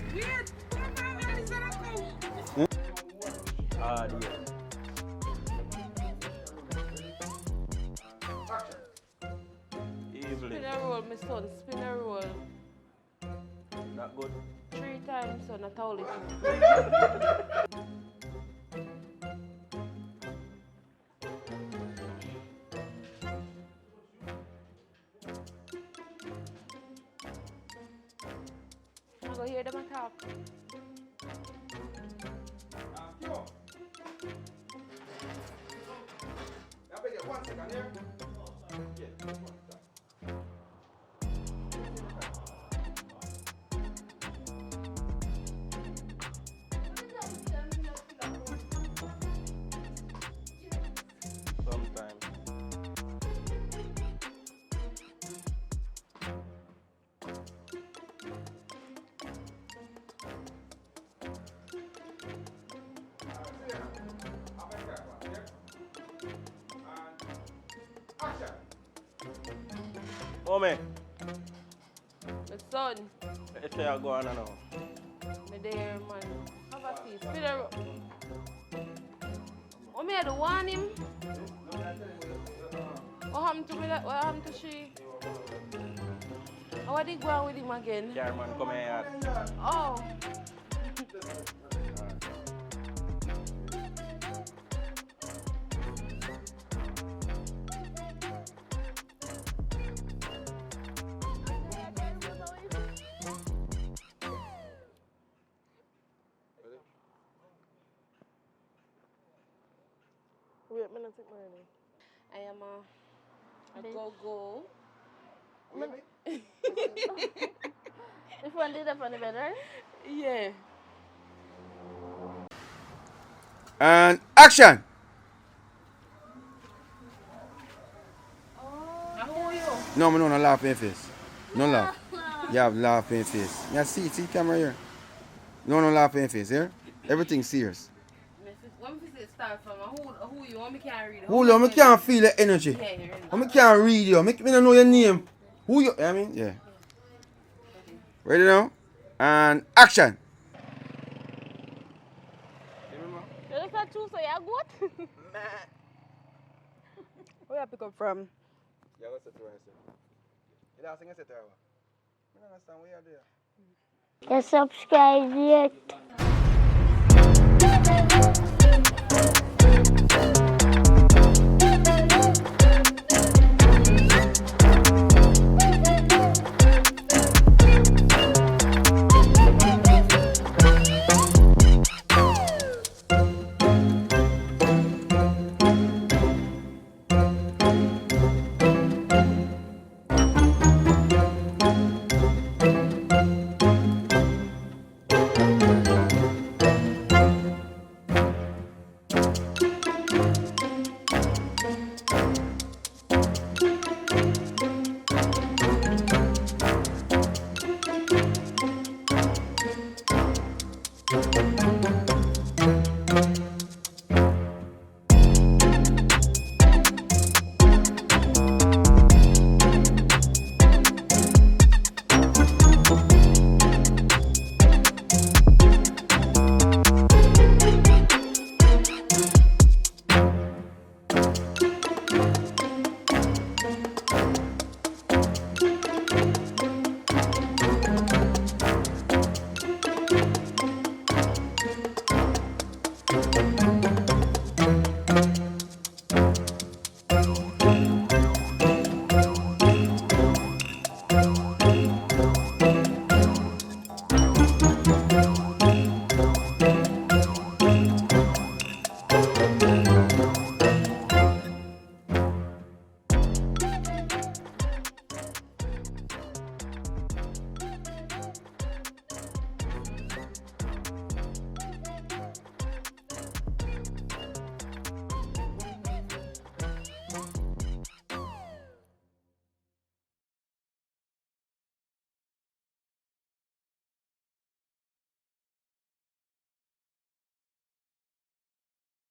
spin a roll, my son, spin a roll. That good? 3 times, son, I told it. I go hear them talk. Sometimes. Mommy, My son, let's say I go on now. me there, man. Have a feast. Spin her. What me I do want him? What happened to me? What happened to she? What did go on with him again? Yeah, man, come here. Oh. Wait, I'm not take my name. I am a go-go. If one did up on the bed, right? Yeah. And action! Who are you? No, no laughing face. No laugh. You have laughing face. Yeah, see camera here. No laughing face here. Everything serious. When we say start from, who you want me can't read it? Who you? I can't feel the energy. Yeah, I can't read you. Me don't know your name. Who you? I mean, yeah. Ready now? And action! You just had two, so you're good? Where you pick up from? Yeah, what's the story? You don't think I said that? I don't understand where you're there. You subscribe yet?